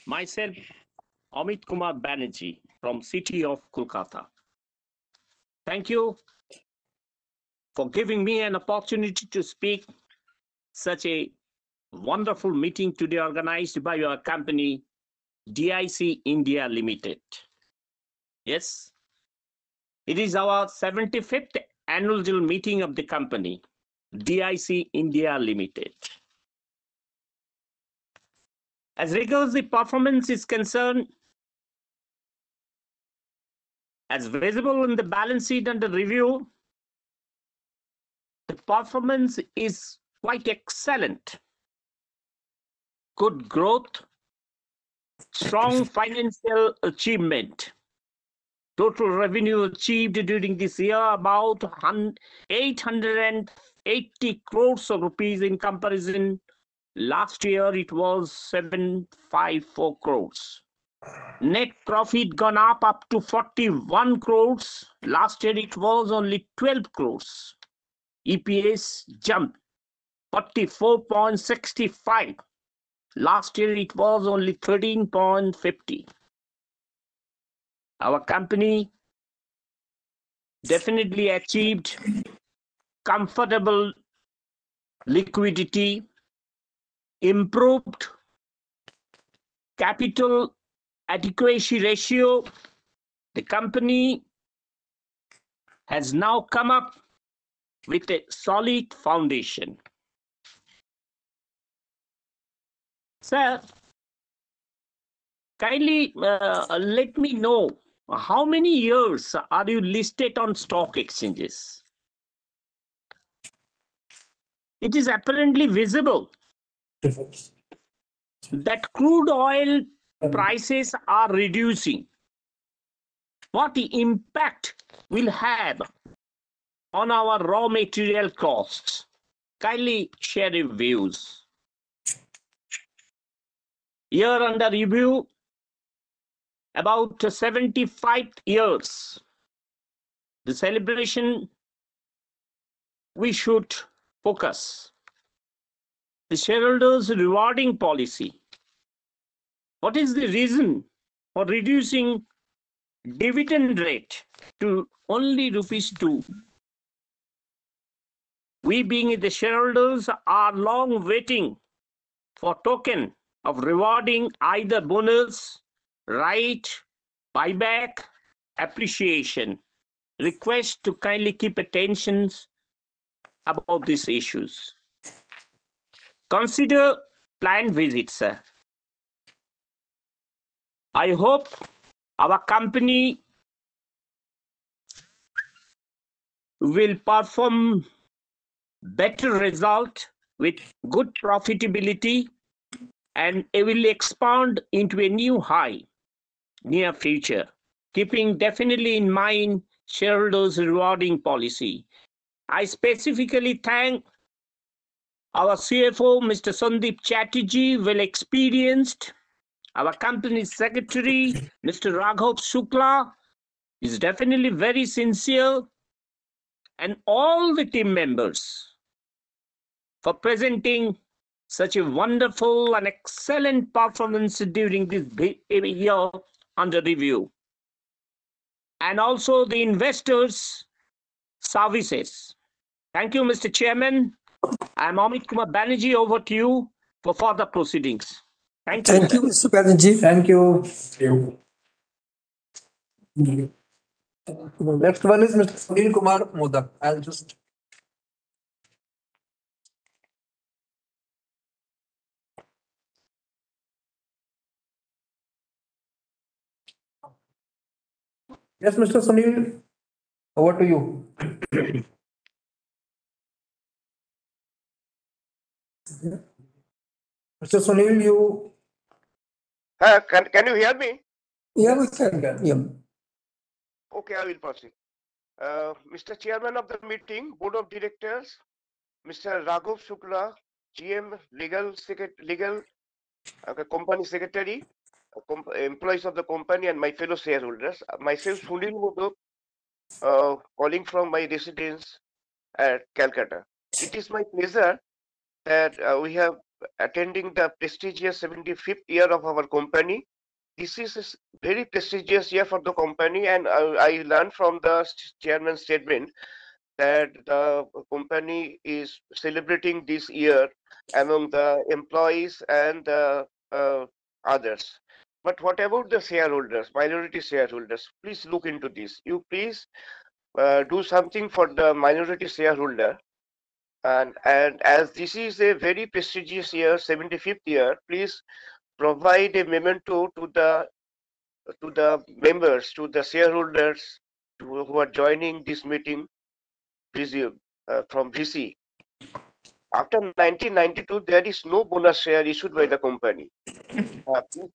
myself, Amit Kumar Banerjee from City of Kolkata. Thank you for giving me an opportunity to speak such a wonderful meeting today organized by your company, DIC India Limited. Yes, it is our 75th annual general meeting of the company, DIC India Limited. As regards the performance is concerned, As visible in the balance sheet under review, the performance is quite excellent. Good growth, strong financial achievement. Total revenue achieved during this year about 880 crores of rupees. In comparison, last year it was 754 crores. Net profit gone up to 41 crores. Last year it was only 12 crores. EPS jumped 44.65. Last year it was only 13.50. Our company definitely achieved comfortable liquidity, improved capital adequacy ratio. The company has now come up with a solid foundation. Sir, kindly let me know, how many years are you listed on stock exchanges? It is apparently visible that crude oil prices are reducing. What impact will have on our raw material costs? Kindly share your views. Year under review, about 75 years. The celebration, we should focus. The shareholders' rewarding policy. What is the reason for reducing dividend rate to only ₹2? We being the shareholders are long waiting for token of rewarding either bonus, right, buyback, appreciation. Request to kindly keep attention about these issues. Consider planned visits, sir. I hope our company will perform better result with good profitability, and it will expand into a new high near future, keeping definitely in mind shareholders' rewarding policy. I specifically thank our CFO, Mr. Sandeep Chatterjee, well experienced. Our company secretary, Mr. Raghav Shukla, is definitely very sincere, and all the team members for presenting such a wonderful and excellent performance during this year under review. And also the investors' services. Thank you, Mr. Chairman. I'm Amit Kumar Banerjee. Over to you for further proceedings. Thank you. Thank you, Mr. Banerjee. Thank you. Next one is Mr. Sunil Kumar Modak. I'll just. Yes, Mr. Sunil, over to you. Mr. Sunil, you. Can you hear me? Yeah, we can. Yeah. Okay, I will proceed. Mr. Chairman of the meeting, Board of Directors, Mr. Raghav Shukla, GM, Legal Company Secretary, employees of the company, and my fellow shareholders. Myself, Sunil Modak, calling from my residence at Calcutta. It is my pleasure that we have attending the prestigious 75th year of our company. This is a very prestigious year for the company, and I learned from the chairman's statement that the company is celebrating this year among the employees and the others. But what about the shareholders, minority shareholders? Please look into this. You please do something for the minority shareholder. And as this is a very prestigious year, 75th year, please provide a memento to the to the members, to the shareholders who are joining this meeting from VC. After 1992, there is no bonus share issued by the company. Please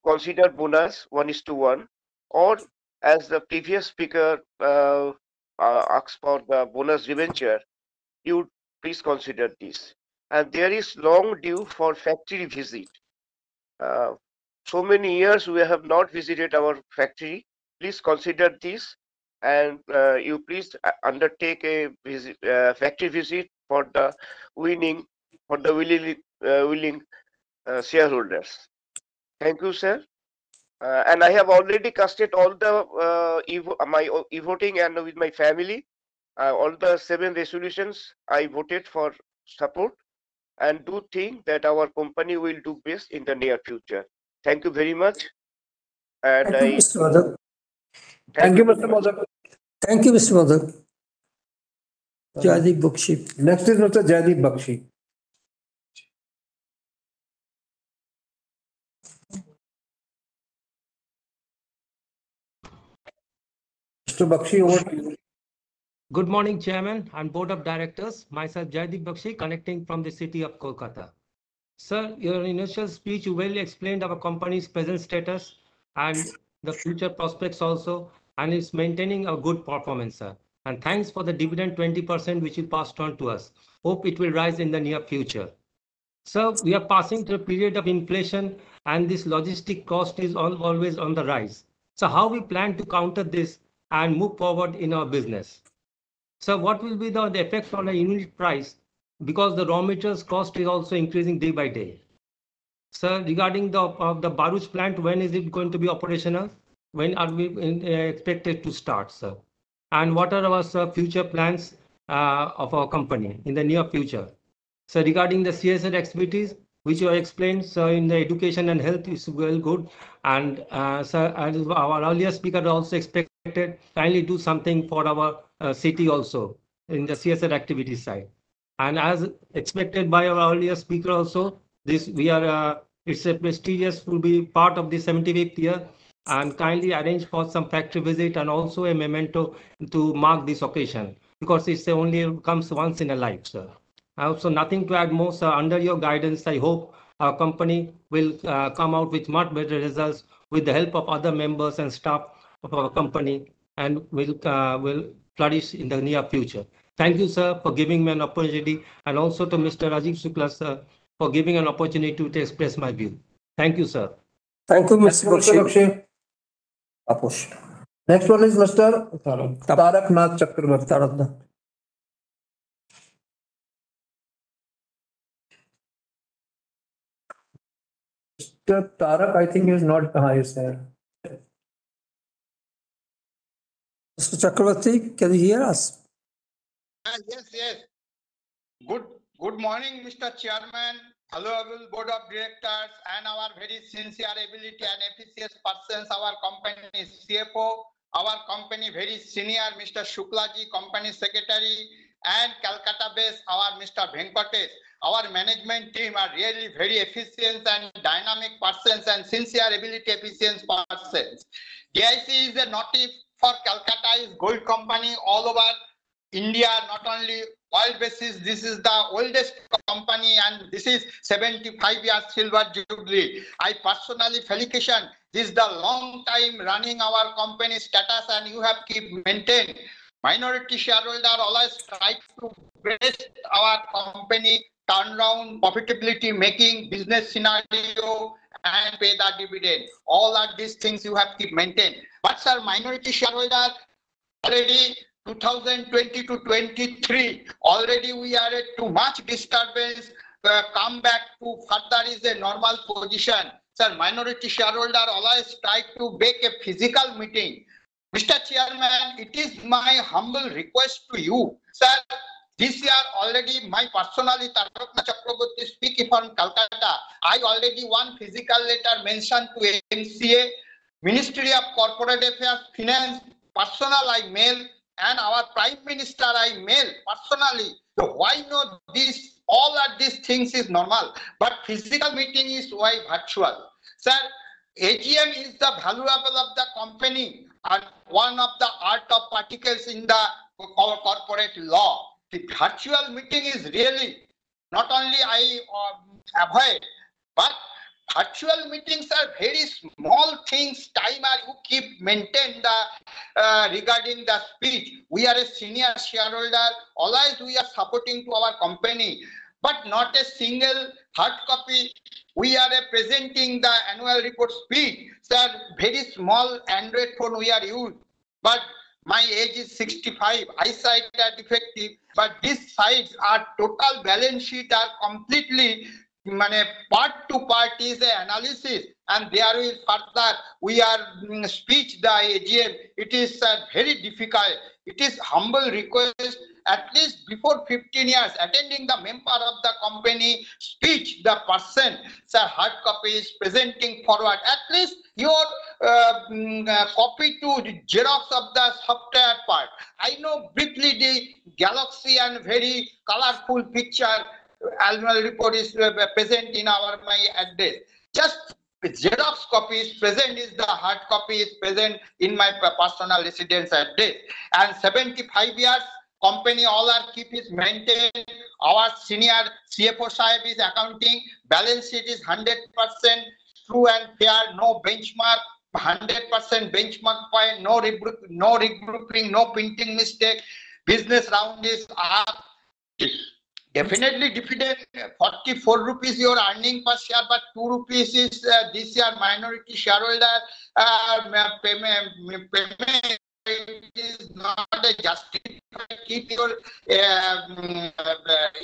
consider bonus 1:1, or as the previous speaker asked for the bonus debenture, you please consider this. And there is long due for factory visit. So many years we have not visited our factory. Please consider this, and you please undertake a factory visit for the willing shareholders. Thank you, sir. And I have already casted all the my e-voting and with my family. All the 7 resolutions I voted for support, and do think that our company will do best in the near future. Thank you very much. And Thank you, Mr. Modak. Thank you, Mr. Modak. Thank you, Mr. Modak. Jaideep Bakshi. Next is Mr. Jaideep Bakshi. Mr. Bakshi, over to you. Good morning, Chairman and Board of Directors. Myself, Jaideep Bakshi, connecting from the city of Kolkata. Sir, your initial speech, you well explained our company's present status and the future prospects also, and it's maintaining a good performance, sir. And thanks for the dividend 20% which you passed on to us. Hope it will rise in the near future. So we are passing through a period of inflation, and this logistic cost is always on the rise. So how we plan to counter this and move forward in our business? So what will be the effect on the unit price, because the raw materials cost is also increasing day by day? Sir, regarding the Bharuch plant, when is it going to be operational? When are we expected to start, sir? And what are our future plans of our company in the near future? So regarding the CSR activities, which you explained, so in the education and health is well good. And sir, as our earlier speaker also expected, kindly do something for our city also in the CSR activity side. And as expected by our earlier speaker also, this we are it's a prestigious will be part of the 75th year, and kindly arrange for some factory visit and also a memento to mark this occasion, because it's only comes once in a life, sir. Also, nothing to add more, sir. Under your guidance, I hope our company will come out with much better results with the help of other members and staff of our company, and will flourish in the near future. Thank you, sir, for giving me an opportunity, and also to Mr. Rajiv Shukla, sir, for giving an opportunity to express my view. Thank you, sir. Thank you, Mr. Bakshi. Aposh. Next one is Mr. Tarak Nath Chakrabarti. Mr. Tarak, I think, is not highest there. Mr. Chakrabarti, can you hear us? Yes. Good morning, Mr. Chairman, allowable Board of Directors, and our very sincere ability and efficient persons, our company CFO, our company very senior, Mr. Shuklaji, company secretary, and Calcutta-based, our Mr. Venkatesh. Our management team are really very efficient and dynamic persons and sincere ability efficient persons. DIC is a native for Calcutta, is gold company all over India, not only world basis. This is the oldest company, and this is 75 years silver jubilee. I personally felicitation. This is the long time running our company status, and you have keep maintained. Minority shareholder always try to best our company turnaround, profitability, making business scenario, and pay the dividend. All of these things you have keep maintained. But sir, minority shareholder already 2020 to 23, already we are at too much disturbance. Come back to further is a normal position. Sir, minority shareholder always try to make a physical meeting. Mr. Chairman, it is my humble request to you, sir. This year already my personally Tarak Chakrabarti speaking from Calcutta. I already one physical letter mentioned to MCA, Ministry of Corporate Affairs, Finance, personal I mail, and our Prime Minister I mail personally. So why not this? All of these things is normal, but physical meeting is why virtual. Sir, AGM is the valuable of the company and one of the art of particles in the corporate law. The virtual meeting is really not only I avoid, but virtual meetings are very small things. Time you keep maintain the regarding the speech. We are a senior shareholder. Always we are supporting to our company, but not a single hard copy. We are presenting the annual report speech. Sir, very small Android phone we are used, but my age is 65. Eyesight are defective, but these sides are total balance sheet are completely part to part is the analysis, and there will further we are speech the AGM. It is very difficult. It is humble request, at least before 15 years attending the member of the company speech, the person, sir, hard copy is presenting forward. At least your copy to Xerox of the software part. I know briefly the galaxy and very colorful picture annual report is present in my address. Just Xerox copy is present, is the hard copy is present in my personal residence address. And 75 years company all are keep is maintained. Our senior CFO Sahib is accounting. Balance sheet is 100% true and fair. No benchmark. 100% benchmark point. No regrouping. No printing mistake. Business round is up. Definitely dividend 44 rupees your earning per share, but 2 rupees is this year minority shareholder payment. It is not a justified. Keep your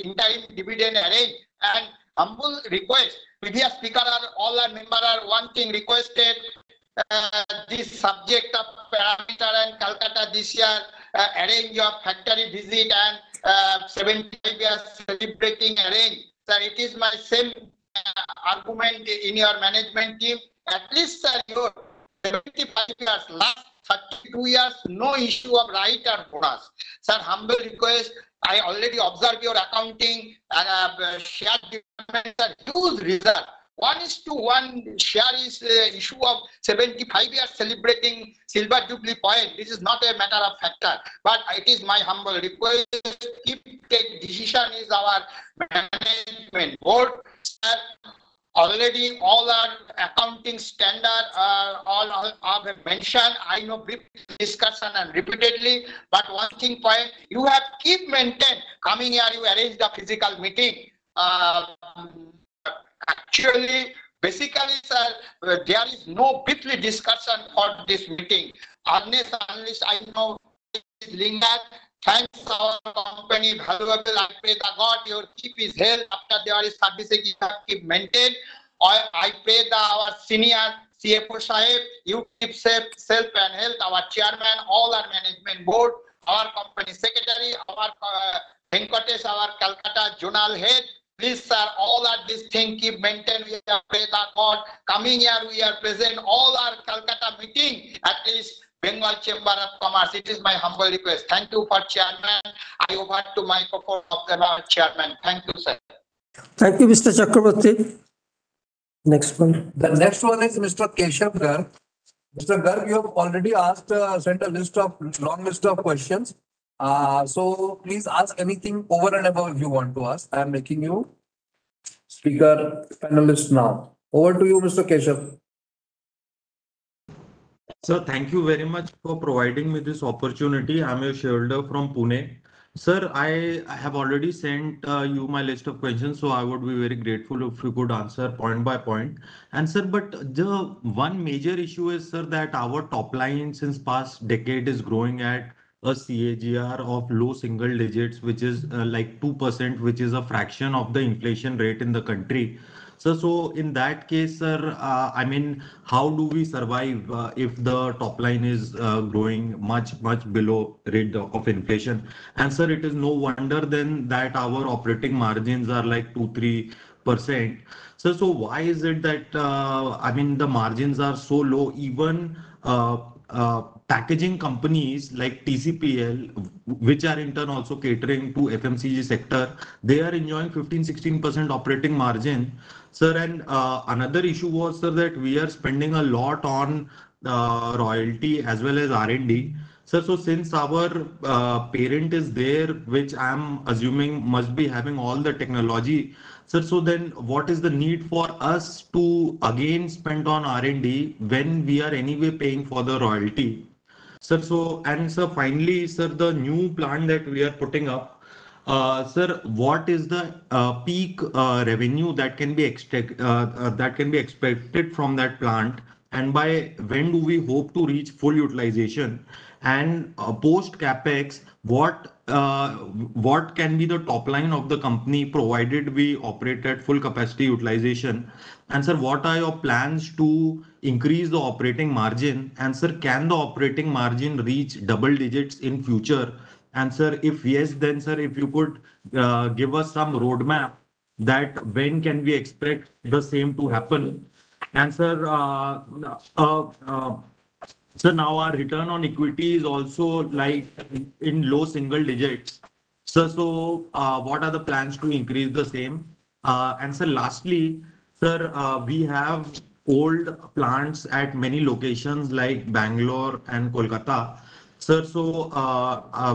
interim dividend arranged. And humble request. Previous speaker are all our member are one thing requested. This subject of parameter and Calcutta this year arrange your factory visit and 75 years celebrating arrange. Sir, it is my same argument in your management team. At least, sir, your 75 years, last 32 years, no issue of right or bonus. Sir, humble request. I already observed your accounting and share department, sir, huge result. 1:1 share is issue of 75 years celebrating silver jubilee point. This is not a matter of factor, but it is my humble request. Keep take decision is our management board. Already all our accounting standard all have mentioned. I know brief discussion and repeatedly, but one thing point you have keep maintain coming here you arrange the physical meeting. Actually, basically, sir, there is no briefly discussion for this meeting. Unless I know Linga, thanks our company, valuable. I pray the God your keep his health after there is service you have keep maintained. I pray our senior CFO Sahib, you keep self and health, our chairman, all our management board, our company secretary, our Venkatesh, our Calcutta zonal head. Please, sir, all of this thing keep maintained. We have prayed God. Coming here, we are present all our Calcutta meeting, at least Bengal Chamber of Commerce. It is my humble request. Thank you for chairman. I over to microphone of the chairman. Thank you, sir. Thank you, Mr. Chakraborty. Next one. The next one is Mr. Keshav Garg. Mr. Garg, you have already asked, sent a long list of questions. So please ask anything over and above if you want to ask. I am making you speaker panelist now. Over to you, Mr. Keshav. Sir, thank you very much for providing me this opportunity. I'm a shareholder from Pune. Sir, I have already sent you my list of questions, so I would be very grateful if you could answer point by point. And sir, but the one major issue is, sir, that our top line since past decade is growing at a CAGR of low single digits, which is like 2%, which is a fraction of the inflation rate in the country. So in that case, sir, I mean, how do we survive if the top line is growing much below rate of inflation? And sir, it is no wonder then that our operating margins are like 2-3%. So why is it that I mean the margins are so low even packaging companies like TCPL, which are in turn also catering to FMCG sector, they are enjoying 15-16% operating margin. Sir, and another issue was, sir, that we are spending a lot on royalty as well as R&D. Sir, so since our parent is there, which I'm assuming must be having all the technology, sir, so then what is the need for us to again spend on R&D when we are anyway paying for the royalty? Sir, so, and sir, finally, sir, the new plant that we are putting up, sir, what is the peak revenue that can be expected from that plant, and by when do we hope to reach full utilization? And post capex, what can be the top line of the company provided we operate at full capacity utilization? And sir, what are your plans to increase the operating margin? And sir, can the operating margin reach double digits in future? And sir, if yes, then sir, if you could give us some roadmap that when can we expect the same to happen? And sir, so now our return on equity is also like in low single digits. So what are the plans to increase the same? And sir, lastly, sir, we have old plants at many locations like Bangalore and Kolkata. Sir, so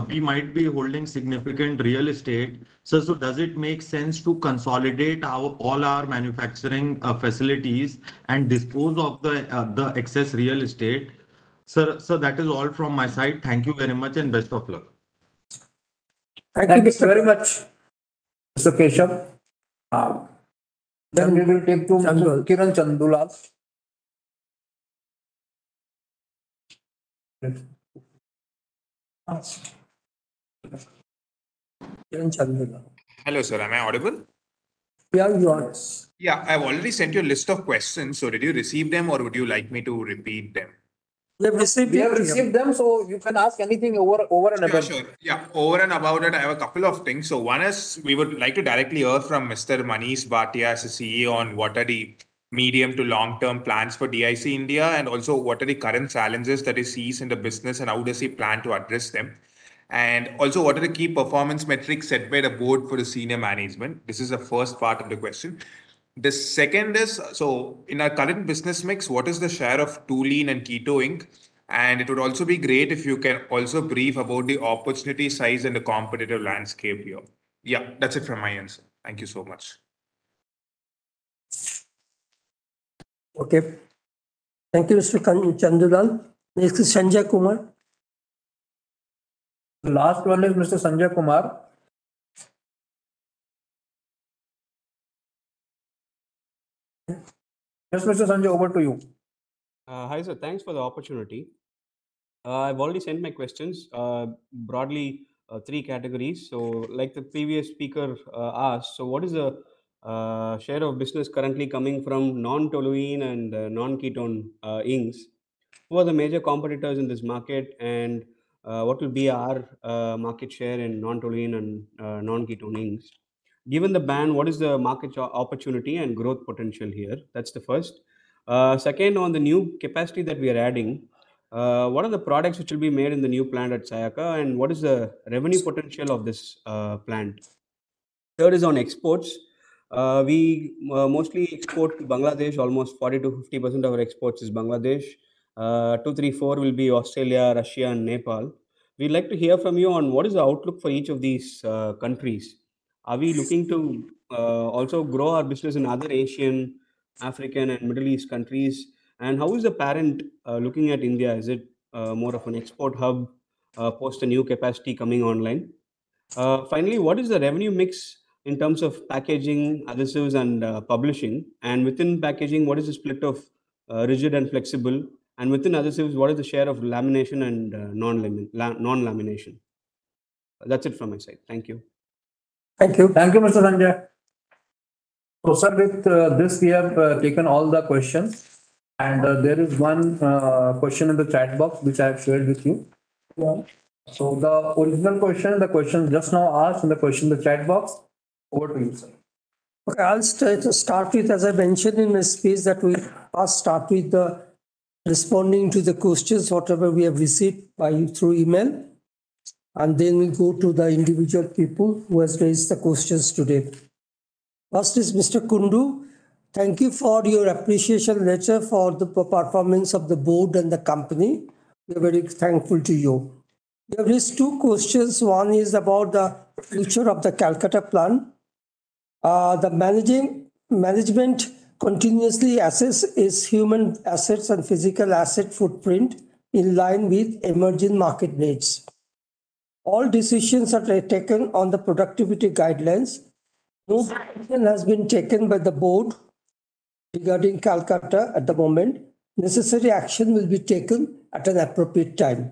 we might be holding significant real estate. So does it make sense to consolidate all our manufacturing facilities and dispose of the excess real estate? Sir, that is all from my side. Thank you very much and best of luck. Thank you very much, Mr. Keshav. Then we will take to Kiran Chandulal. Kiran Chandulal. Hello, sir. Am I audible? Yeah, you are. Yeah, I've already sent you a list of questions. So did you receive them or would you like me to repeat them? We have received them, so you can ask anything over and above. Sure. Yeah, over and about it, I have a couple of things. So one is we would like to directly hear from Mr. Manish Bhatia as a CEO on what are the medium to long-term plans for DIC India, and also what are the current challenges that he sees in the business and how does he plan to address them? And also, what are the key performance metrics set by the board for the senior management? This is the first part of the question. The second is, so in our current business mix, what is the share of Toluene and Keto Inc.? And it would also be great if you can also brief about the opportunity size and the competitive landscape here. Yeah, that's it from my end, sir. Thank you so much. Okay. Thank you, Mr. Chandulal. Next is Sanjay Kumar. The last one is Mr. Sanjay Kumar. Yes, Mr. Sanjay, over to you. Hi, sir. Thanks for the opportunity. I've already sent my questions, broadly 3 categories. So like the previous speaker asked, so what is the share of business currently coming from non-toluene and non-ketone inks? Who are the major competitors in this market, and what will be our market share in non-toluene and non-ketone inks? Given the ban, what is the market opportunity and growth potential here? That's the first. Second, on the new capacity that we are adding, what are the products which will be made in the new plant at Sayaka, and what is the revenue potential of this plant? Third is on exports. We mostly export to Bangladesh. Almost 40 to 50% of our exports is Bangladesh. 2, 3, 4 will be Australia, Russia, and Nepal. We'd like to hear from you on what is the outlook for each of these countries. Are we looking to also grow our business in other Asian, African, and Middle East countries? And how is the parent looking at India? Is it more of an export hub post a new capacity coming online? Finally, what is the revenue mix in terms of packaging, adhesives, and publishing? And within packaging, what is the split of rigid and flexible? And within adhesives, what is the share of lamination and non-lamination? That's it from my side. Thank you. Thank you. Thank you, Mr. Sanjay. So, sir, with this, we have taken all the questions. And there is one question in the chat box which I have shared with you. Yeah. So, the original question, the question just now asked, and the question in the chat box. Over to you, sir. Okay, I'll start with, as I mentioned in my speech, that we first start with the responding to the questions, whatever we have received by through email. And then we go to the individual people who has raised the questions today. First is Mr. Kundu. Thank you for your appreciation letter for the performance of the board and the company. We are very thankful to you. We have raised two questions. One is about the future of the Calcutta plant. The management continuously assess its human assets and physical asset footprint in line with emerging market needs. All decisions are taken on the productivity guidelines. No decision has been taken by the board regarding Calcutta at the moment. Necessary action will be taken at an appropriate time.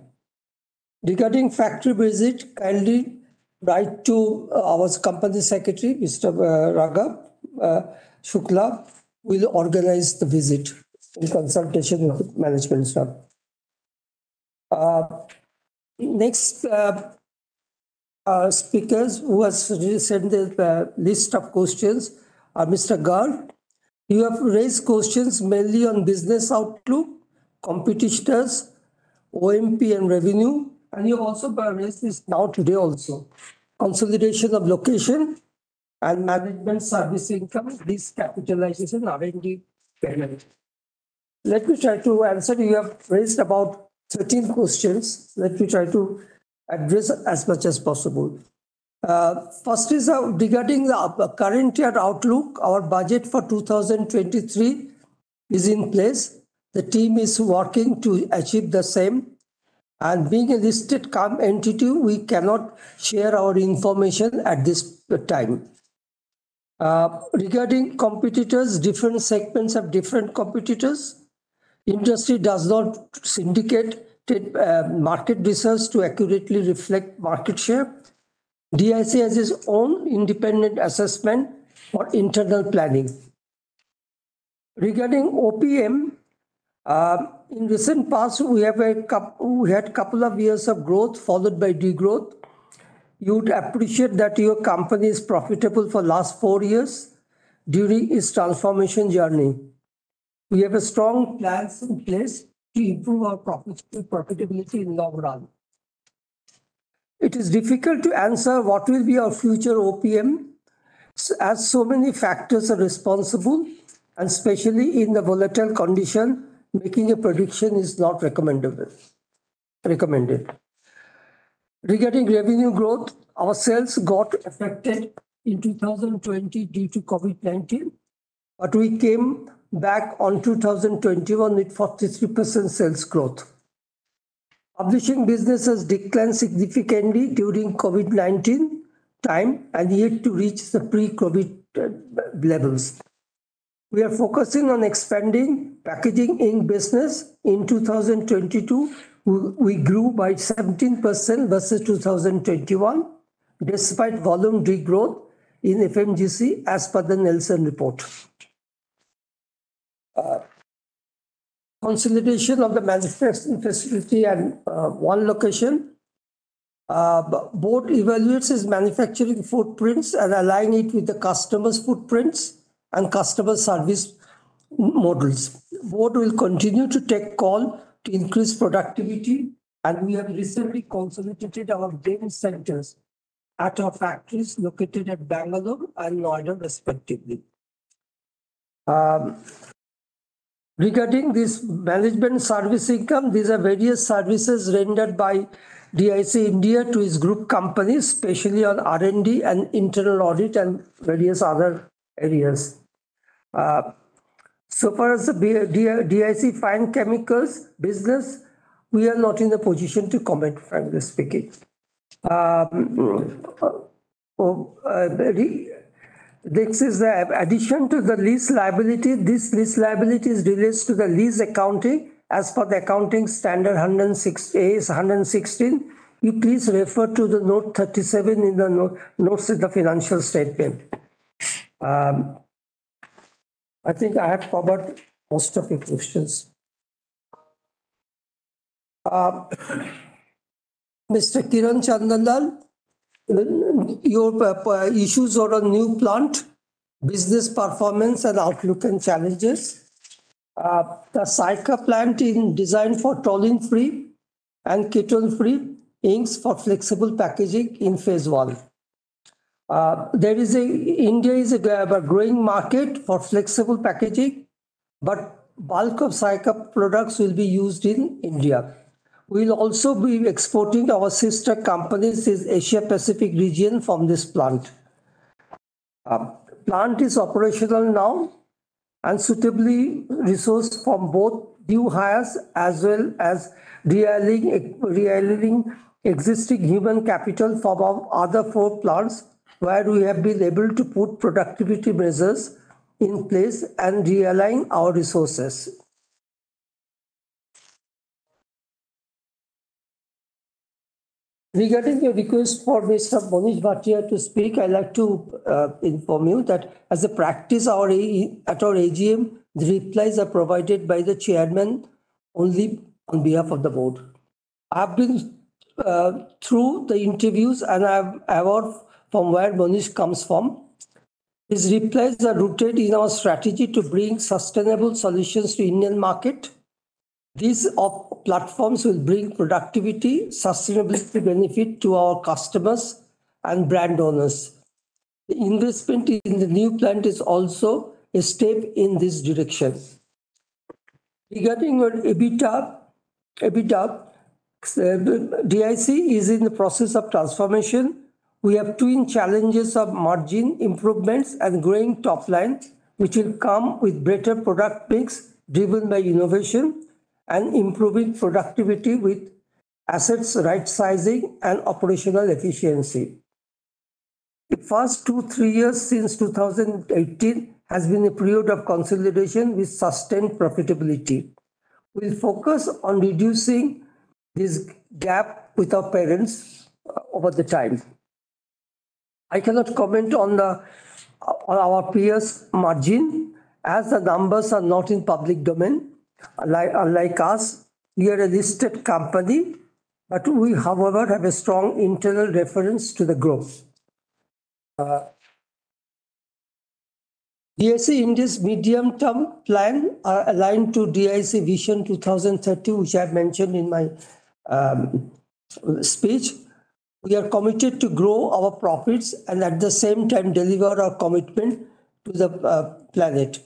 Regarding factory visit, kindly write to our company secretary, Mr. Raghav Shukla, will organize the visit in consultation with management staff. Next speakers who has sent the list of questions are Mr. Garg. You have raised questions mainly on business outlook, competitors, OMP and revenue, and you also raised this now today also. Consolidation of location and management service income, this capitalization R&D payment. Let me try to answer. You have raised about 13 questions. Let me try to address as much as possible. First is regarding the current year outlook. Our budget for 2023 is in place. The team is working to achieve the same. And being a listed entity, we cannot share our information at this time. Regarding competitors, different segments have different competitors. Industry does not syndicate market research to accurately reflect market share. DIC has its own independent assessment for internal planning. Regarding OPM, in recent past, we had a couple of years of growth followed by degrowth. You would appreciate that your company is profitable for last 4 years during its transformation journey. We have a strong plans in place to improve our profitability in long run. It is difficult to answer what will be our future OPM, as so many factors are responsible, and especially in the volatile condition, making a prediction is not recommended. Regarding revenue growth, our sales got affected in 2020 due to COVID-19, but we came back on 2021 with 43% sales growth. Publishing business has declined significantly during COVID-19 time and yet to reach the pre-COVID levels. We are focusing on expanding packaging ink business. In 2022, we grew by 17% versus 2021, despite volume degrowth in FMGC as per the Nielsen report. Consolidation of the manufacturing facility and one location. Board evaluates its manufacturing footprints and align it with the customer's footprints and customer service models. Board will continue to take call to increase productivity, and we have recently consolidated our brain centers at our factories located at Bangalore and Noida respectively. Regarding this management service income, these are various services rendered by DIC India to its group companies, especially on R&D and internal audit and various other areas. So far as the DIC Fine Chemicals business, we are not in a position to comment, frankly speaking. This is the addition to the lease liability. This lease liability relates to the lease accounting as per the accounting standard 116. You please refer to the note 37 in the notes in the financial statement. I think I have covered most of your questions. Mr. Kiran Chandanlal, your issues are on new plant, business performance and outlook and challenges. The Saika plant is designed for toluene-free and ketone-free inks for flexible packaging in phase 1. India is a growing market for flexible packaging, but bulk of Saika products will be used in India. We'll also be exporting our sister companies in Asia Pacific region from this plant. Plant is operational now and suitably resourced from both new hires as well as realigning existing human capital from our other 4 plants, where we have been able to put productivity measures in place and realign our resources. Regarding the request for Mr. Manish Bhatia to speak, I'd like to inform you that as a practice at our AGM, the replies are provided by the chairman only on behalf of the board. I've been through the interviews and I'm aware from where Manish comes from. His replies are rooted in our strategy to bring sustainable solutions to Indian market. These platforms will bring productivity, sustainability benefit to our customers and brand owners. The investment in the new plant is also a step in this direction. Regarding your EBITDA, DIC is in the process of transformation. We have twin challenges of margin improvements and growing top line, which will come with better product mix driven by innovation and improving productivity with assets right sizing and operational efficiency. The first 2-3 years since 2018 has been a period of consolidation with sustained profitability. We'll focus on reducing this gap with our parents over the time. I cannot comment on our peers' margin as the numbers are not in public domain. Unlike us, we are a listed company, but we, however, have a strong internal reference to the growth. DIC India's medium-term plan are aligned to DIC Vision 2030, which I have mentioned in my speech. We are committed to grow our profits and at the same time deliver our commitment to the planet.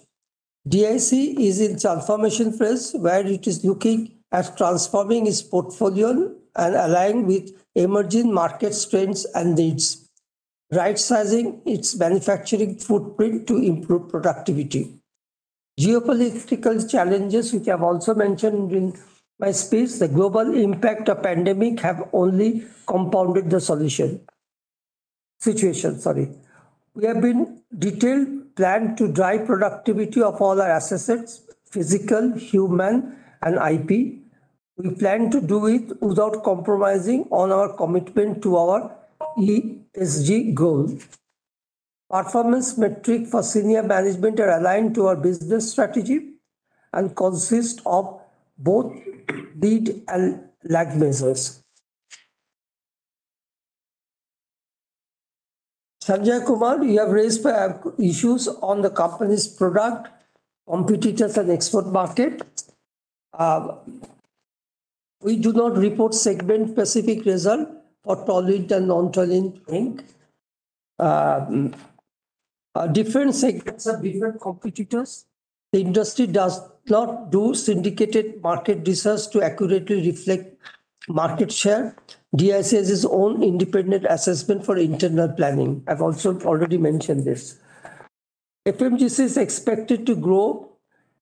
DIC is in transformation phase where it is looking at transforming its portfolio and aligning with emerging market trends and needs, right-sizing its manufacturing footprint to improve productivity. Geopolitical challenges, which I have also mentioned in my speech, the global impact of pandemic have only compounded the situation. We have been detailed plan to drive productivity of all our assets, physical, human, and IP. We plan to do it without compromising on our commitment to our ESG goal. Performance metric for senior management are aligned to our business strategy and consist of both lead and lag measures. Sanjay Kumar, you have raised issues on the company's product, competitors, and export market. We do not report segment-specific result for toluene and non-toluene ink. Different segments have different competitors. The industry does not do syndicated market research to accurately reflect market share. DIC has its own independent assessment for internal planning. I've also already mentioned this. FMGC is expected to grow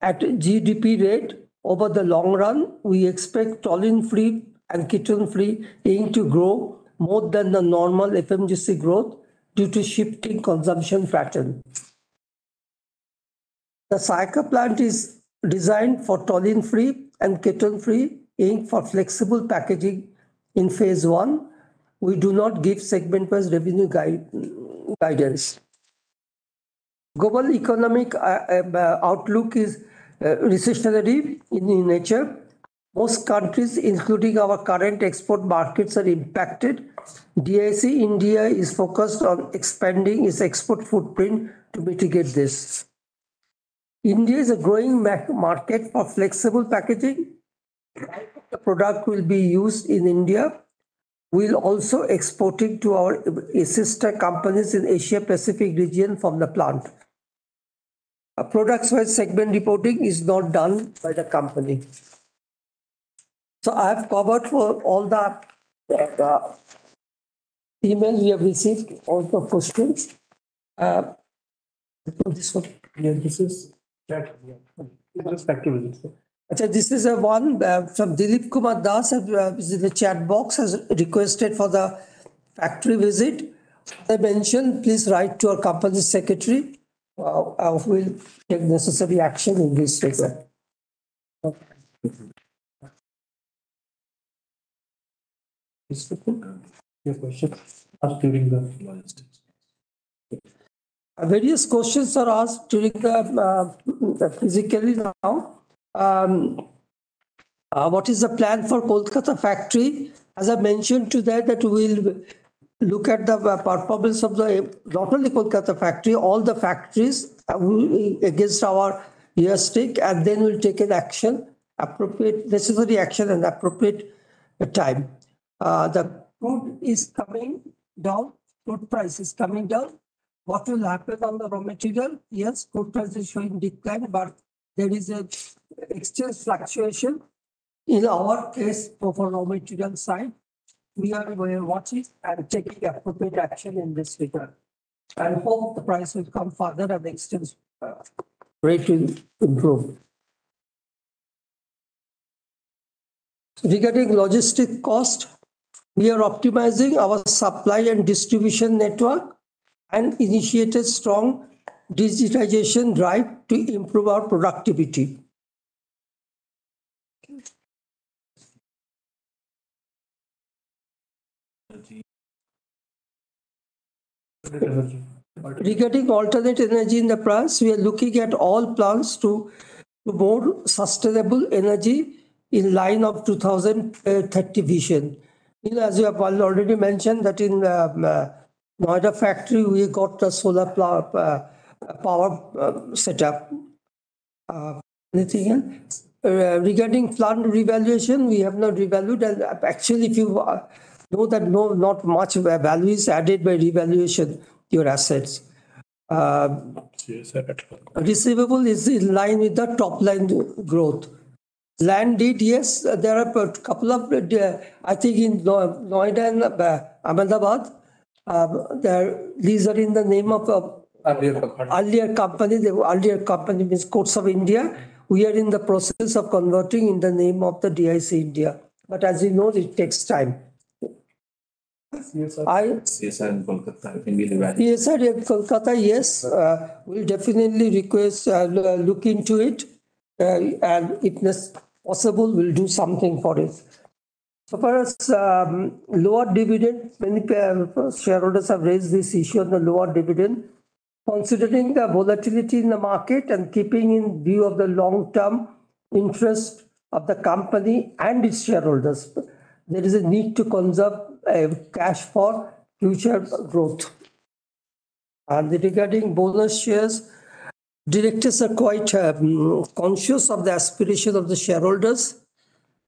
at GDP rate over the long run. We expect toluene-free and ketone-free ink to grow more than the normal FMGC growth due to shifting consumption pattern. The Saika plant is designed for toluene-free and ketone-free ink for flexible packaging in phase 1. We do not give segment-wise revenue guidance. Global economic outlook is recessionary in nature. Most countries, including our current export markets, are impacted. DIC India is focused on expanding its export footprint to mitigate this. India is a growing market for flexible packaging. The product will be used in India. We'll also exporting to our sister companies in Asia Pacific region from the plant. A products-wise segment reporting is not done by the company. So I have covered for all the emails we have received, all the questions. This one, yeah, this is chat. This is a one from Dilip Kumar Das in the chat box has requested for the factory visit. I mentioned, please write to our company secretary. We'll take necessary action in this regard. Your question asked during the logistics. Various questions are asked during the physically now. What is the plan for Kolkata factory? As I mentioned to that we'll look at the performance of the not only Kolkata factory, all the factories against our yardstick, and then we'll take an action, appropriate necessary action and appropriate time. The crude is coming down, crude price is coming down. What will happen on the raw material? Yes, crude price is showing decline, but there is a exchange fluctuation. In our case, for raw material side, we are watching and taking appropriate action in this regard. And hope the price will come further and the exchange rate will improve. Regarding logistic cost, we are optimizing our supply and distribution network and initiated strong digitization drive to improve our productivity. Regarding alternate energy in the plants, we are looking at all plants to more sustainable energy in line of 2030 vision. As you have already mentioned that in Noida factory, we got the solar power setup. Anything else? Regarding plant revaluation, we have not revalued, and actually if you know that not much value is added by revaluation your assets. Receivable is in line with the top line growth. Land deed, yes, there are a couple of, I think in Noida and Ahmedabad, these are in the name of earlier company. The earlier company means Courts of India. We are in the process of converting in the name of the DIC India. But as you know, it takes time. CSR in Kolkata. CSR in Kolkata, yes. We'll definitely request, look into it. And if possible, we'll do something for it. So far as lower dividend, many shareholders have raised this issue on the lower dividend. Considering the volatility in the market and keeping in view of the long-term interest of the company and its shareholders, there is a need to conserve cash for future growth. And regarding bonus shares, directors are quite conscious of the aspiration of the shareholders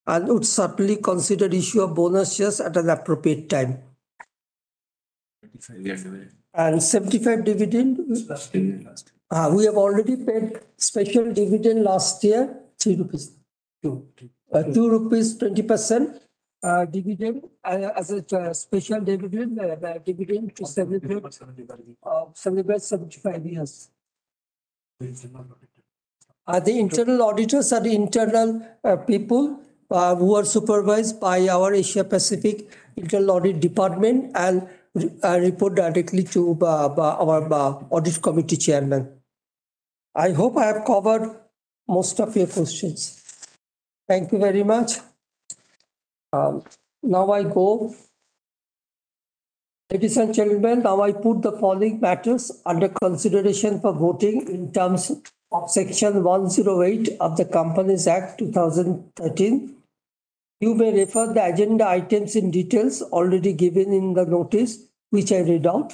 and would certainly consider issue of bonus shares at an appropriate time. And 75 dividend, we have already paid special dividend last year, 3 rupees. 2 rupees 20% dividend as a special dividend, dividend to celebrate 75 years. The internal auditors are the internal people who are supervised by our Asia Pacific Internal Audit Department and report directly to our audit committee chairman. I hope I have covered most of your questions. Thank you very much. Now I go. Ladies and gentlemen, now I put the following matters under consideration for voting in terms of Section 108 of the Companies Act 2013. You may refer the agenda items in details already given in the notice, which I read out.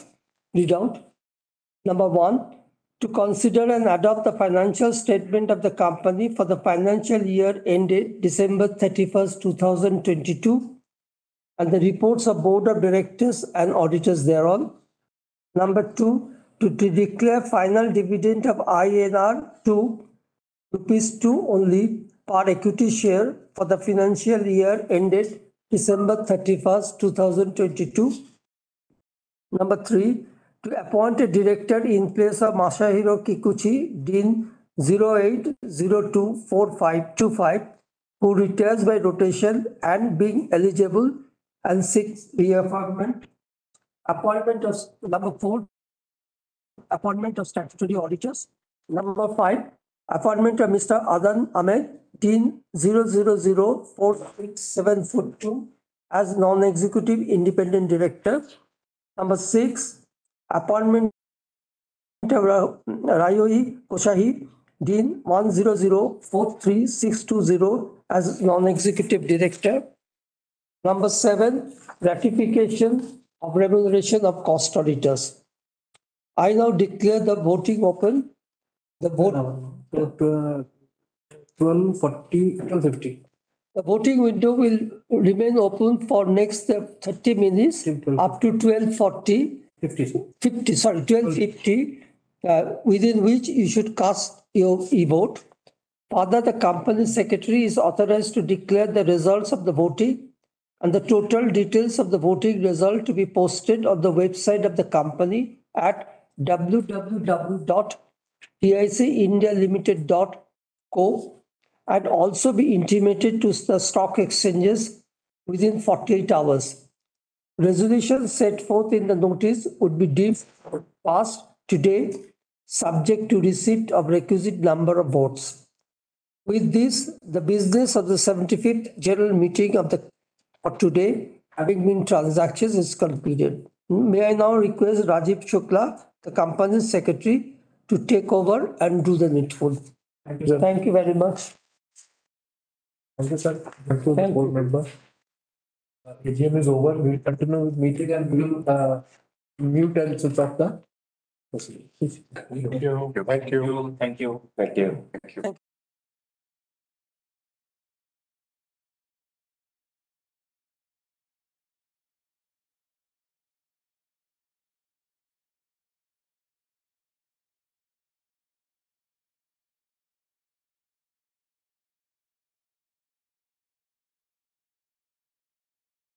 Number 1, to consider and adopt the financial statement of the company for the financial year ended December 31st, 2022, and the reports of Board of Directors and auditors thereon. Number 2, to declare final dividend of INR 2, rupees 2 only per equity share for the financial year ended December 31st, 2022. Number 3, to appoint a director in place of Masahiro Kikuchi, Dean 08024525, who retires by rotation and being eligible and seeks reappointment. Appointment of number 4, appointment of statutory auditors. Number 5, appointment of Mr. Adan Ahmed, Dean 00046742 as non-executive independent director. Number 6, appointment of Rayoi Koshahi, Dean 100,43620 as non-executive director. Number 7, ratification of remuneration of cost auditors. I now declare the voting open. The vote 12:50. The voting window will remain open for next 30 minutes up to 12:40. 12:50, within which you should cast your e-vote. Further, the company secretary is authorized to declare the results of the voting and the total details of the voting result to be posted on the website of the company at www.dicindialimited.co and also be intimated to the stock exchanges within 48 hours. Resolutions set forth in the notice would be deemed passed today, subject to receipt of requisite number of votes. With this, the business of the 75th general meeting of the for today, having been transactions, is concluded. May I now request Rajiv Shukla, the company secretary, to take over and do the needful. Thank you, sir. Thank you very much. Thank you, sir. Thank you, Thank board member. AGM is over. We'll continue with meeting and we'll mute and switch off the. Thank you. Thank you. Thank you. Thank you. Thank you.